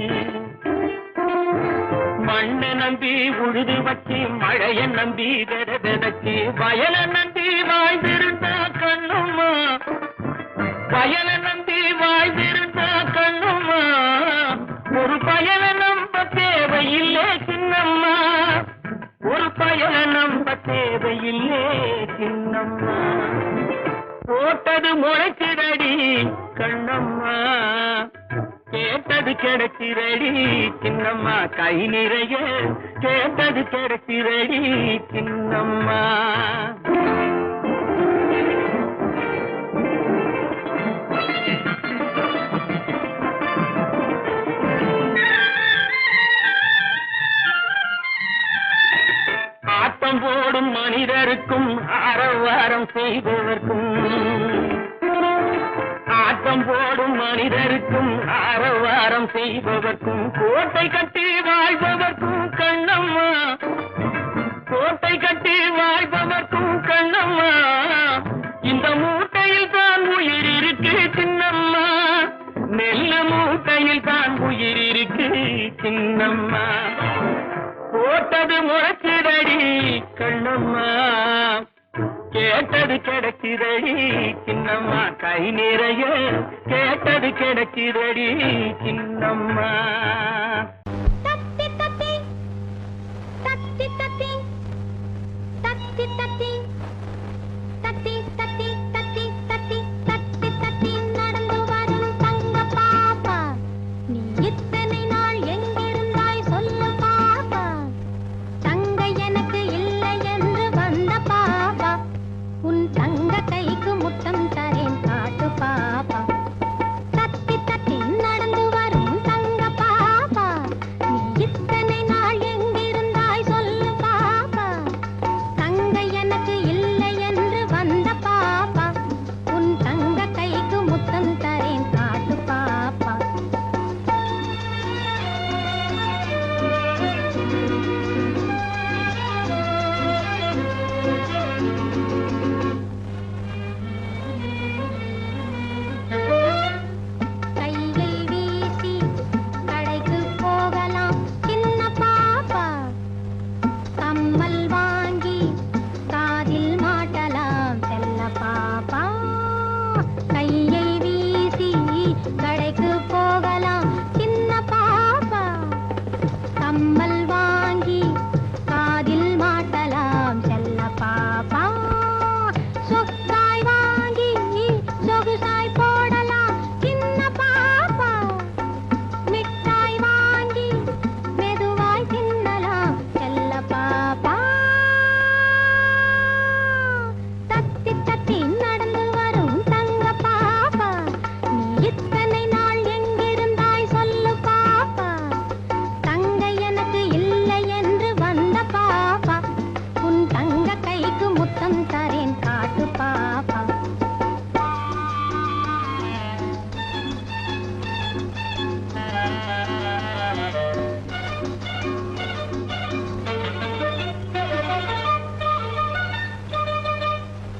மண்ண நம்பி உழுது வச்சு மழைய நம்பி வெறச்சு, வயல நம்பி வாழ்ந்திருந்தா கண்ணும்மா, வயல நம்பி வாழ்ந்திருந்தா கண்ணும்மா, ஒரு பயல நம்ப தேவையில்லை சின்னம்மா, ஒரு பயல நம்ப தேவையில்லை சின்னம்மா. போட்டது முளைச்சிரடி கண்ணம்மா, கேட்டது கிடைச்சிரடி சின்னம்மா, கை நிறைய கேட்டது கிடைச்சிரடி சின்னம்மா. ஆட்டம் போடும் மனிதருக்கும் ஆரவாரம் செய்பவர்க்கும், ஆட்டம் போடும் மனிதருக்கும் ஆரவாரம் செய்பவர்க்கும், கோட்டை கட்டி வாழ்பவர்க்கும் கண்ணம்மா, கோட்டை கட்டி வாழ்பவர்க்கும் கண்ணம்மா, இந்த மூட்டையில் தான் உயிர் இருக்கு சின்னம்மா, நெல்ல மூட்டையில் தான் உயிர் இருக்கு சின்னம்மா. போட்டது முளைச்சிரடி கண்ணம்மா, கேட்டது கிடைச்சிரடி சின்னம்மா, கை நிறைய கேட்டது கிடைச்சிரடி சின்னம்மா. தத்தி தத்தி தத்தி தத்தி தத்தி தத்தி தத்தி தத்தி தத்தி தத்தி தத்தி தத்தி நடந்து வரும் தங்க பாப்பா, நீ இத்தனை நாள் எங்கிருந்தாய் சொல்லு பாப்பா, தங்க எனக்கு இல்லை என்று வந்த பாப்பா, உன் தங்க கைக்கு முத்தம் தரேன் காட்டு பாப்பா. தத்தி தத்தி நடந்து வரும் தங்க பாப்பா, நீ இத்தனை நாள் எங்கிருந்தாய் சொல்லு பாப்பா, தங்க எனக்கு இல்லை என்று வந்த பாப்பா, உன் தங்க கைக்கு முத்தம் தரேன் காட்டு பாப்பா. கையை வீசி கடைக்கு போகலாம் சின்ன பாப்பா, கம்மல் வாங்கி காதில் மாட்டலாம் செல்ல பாப்பா. கையை வீசி கடைக்கு போகலாம் சின்ன பாப்பா, கம்மல் வாங்கி காதில் மாட்டலாம் செல்ல பாப்பா. சொக்காய் வாங்கி சொகுசாய் போடலாம் சின்ன பாப்பா, மிட்டாய் வாங்கி மெதுவாய் தின்னலாம் செல்ல பாப்பா. தத்தி தத்தி நடந்து வரும் தங்க பாப்பா, நீ இத்தனை நாள் எங்கிருந்தாய் சொல்லு பாப்பா, தங்க எனக்கு இல்லை என்று வந்த பாப்பா, உன் தங்க கைக்கு முத்தம் தரேன் காட்டு பாப்பா.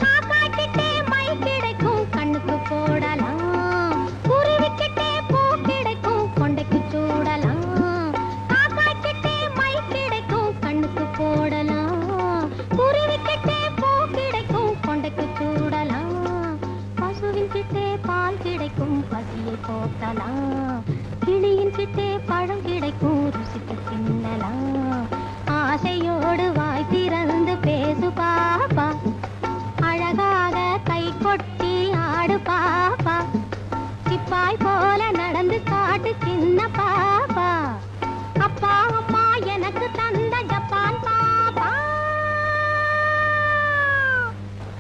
காக்காக்கிட்டே மை கிடைக்கும் கண்ணுக்கு போடலாம், குருவிக்கிட்டே பூ கிடைக்கும் கொண்டைக்கு சூடலாம், காக்காக்கிட்டே மை கிடைக்கும் கண்ணுக்கு போடலாம், குருவிக்கிட்டே பூ கிடைக்கும் கொண்டைக்கு சூடலாம், பசுவின் கிட்டே பால் கிடைக்கும் பசியை போக்கலாம், கிளியின் கிட்டே பழம் கிடைக்கும் ருசித்து தின்னலாம், ஆசையோடு வாய் திறந்து பேசு பாப்பா, அழகாக கை கொட்டி ஆடு பாப்பா, சிப்பாய் போல நடந்து காட்டு சின்ன பாப்பா, அப்பா அம்மா எனக்கு தந்த ஜப்பான் பாப்பா.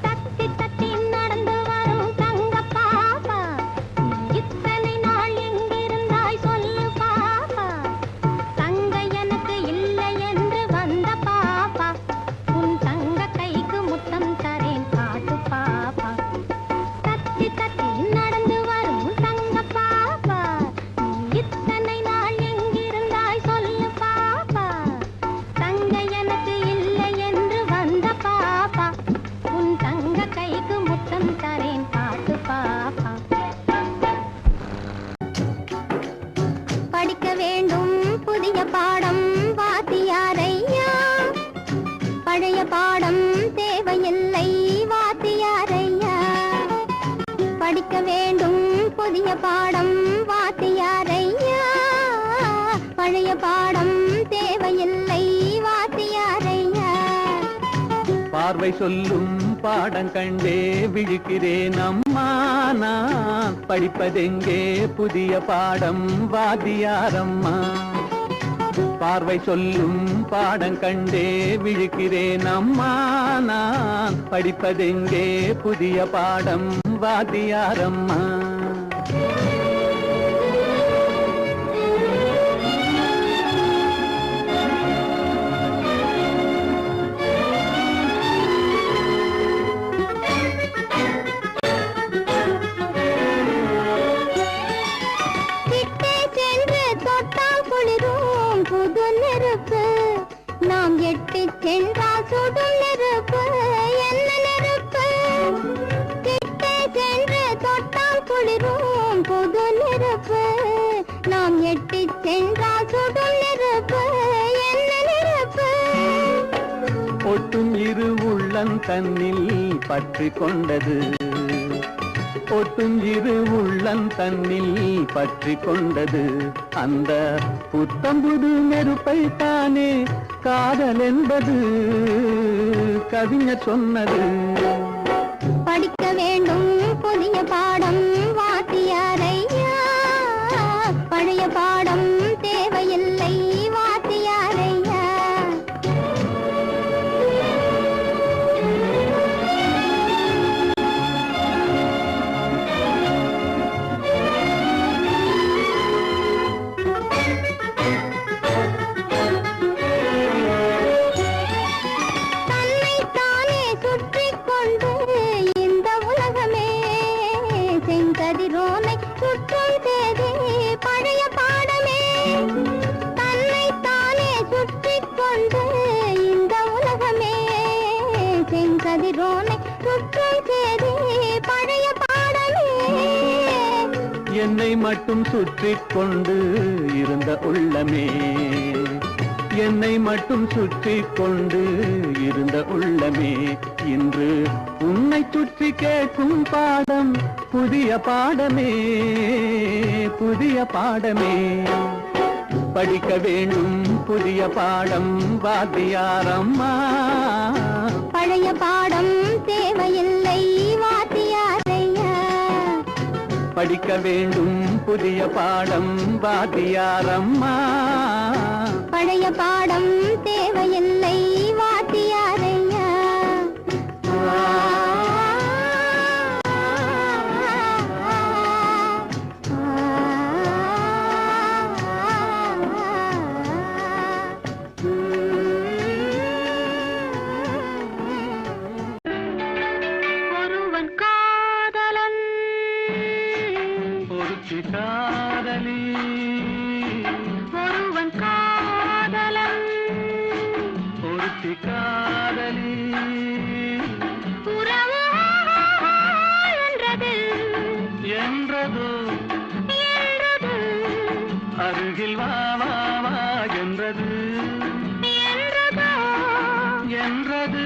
தத்தி தத்தி நடந்து வரும் தங்க பாப்பா, நீ இத்தனை நாள் எங்கிருந்தாய் சொல்லு பாப்பா, வேண்டும் புதிய பாடம் வாத்தியாரையா, பழைய பாடம் தேவையில்லை வாத்தியாரையா. பார்வை சொல்லும் பாடம் கண்டே விழிக்கிறேன் அம்மா, நான் படிப்பதெங்கே புதிய பாடம் வாத்தியாரம்மா. பார்வை சொல்லும் பாடம் கண்டே விழிக்கிறேன் அம்மா, நான் படிப்பதெங்கே புதிய பாடம் வாத்தியாரம்மா. புது நெருப்பு நாம் எட்டி சென்றால் சுடும் நெருப்பு, என்ன நெருப்பு? கிட்டே சென்று தொட்டால் குளிரும் புது நெருப்பு, நாம் எட்டி சென்றால் சுடும் நெருப்பு, என்ன நெருப்பு? ஒட்டும் இரு உள்ளம் தன்னில் பற்றி கொண்டது, ஒட்டும் இரு உள்ளம் தன்னில் பற்றி கொண்டது, அந்த புத்தம்புது நெருப்பை தானே காதல் என்பது கவிஞர் சொன்னது. படிக்க வேண்டும் புதிய பாடம் வாத்தியாரையா, பழைய பாடம் தேவையில்லை வாத்தியாரையா. கதிரோனை சுற்றும் தேதி பழைய பாடமே, தன்னை தானே சுற்றிக் கொண்டு இந்த உலகமே, செங்கதிரோனை சுற்றும் தேதி பழைய பாடமே. என்னை மட்டும் சுற்றிக் கொண்டு இருந்த உள்ளமே, என்னை மட்டும் சுற்றிக் கொண்டு இருந்த உள்ளமே, இன்று உன்னை சுற்றி கேட்கும் பாடம் புதிய பாடமே, புதிய பாடமே. படிக்க வேண்டும் புதிய பாடம் வாத்தியாரம்மா, பழைய பாடம் தேவையில்லை வாத்தியாரையா. படிக்க வேண்டும் புதிய பாடம் வாத்தியாரம்மா, பழைய பாடம் தேவையில்லை வாத்தியாரையா. ஒருவன் காதலன் ஒருத்தி காதலி, ஒருவன் காதலன் ஒருத்தி காதலி, உறவு என்றது என்றதோ என்றது அருகில் வா வா வா என்றது, என்றதோ என்றது.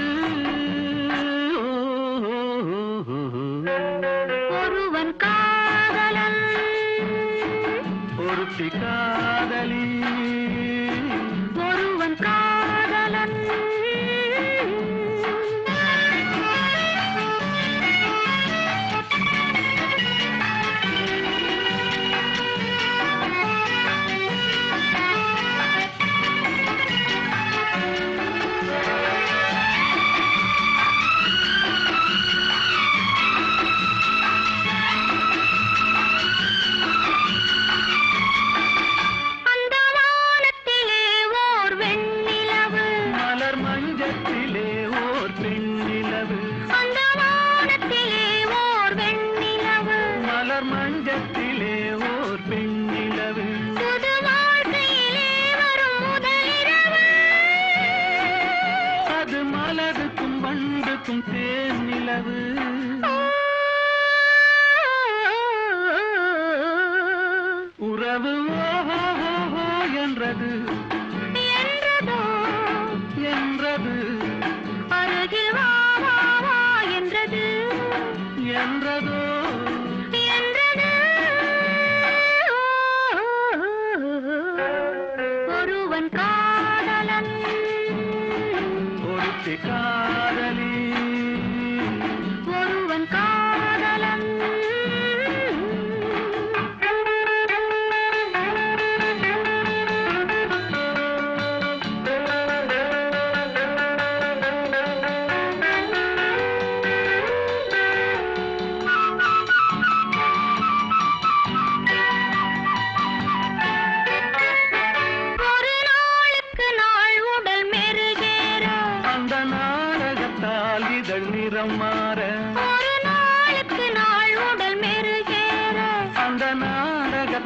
ஒருவன் காதலன் ஒருத்தி காதலி, ஒருவன் காதலன். பூக்கும் தேன் நிலவு உறவு ஓஹோ என்றது என்றது அருகில் வா வா வா என்றது என்றதோ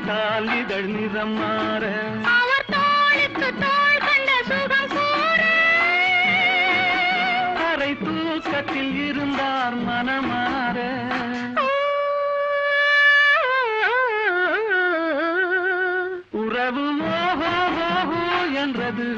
தொட்டால் இதழ் நிறம் மாற அவர் தோளுக்கு தோள் கண்ட சுகம் கூற அரை தூக்கத்தில் இருந்தார் மனமாற உறவு ஓஹோ ஓஹோ என்றது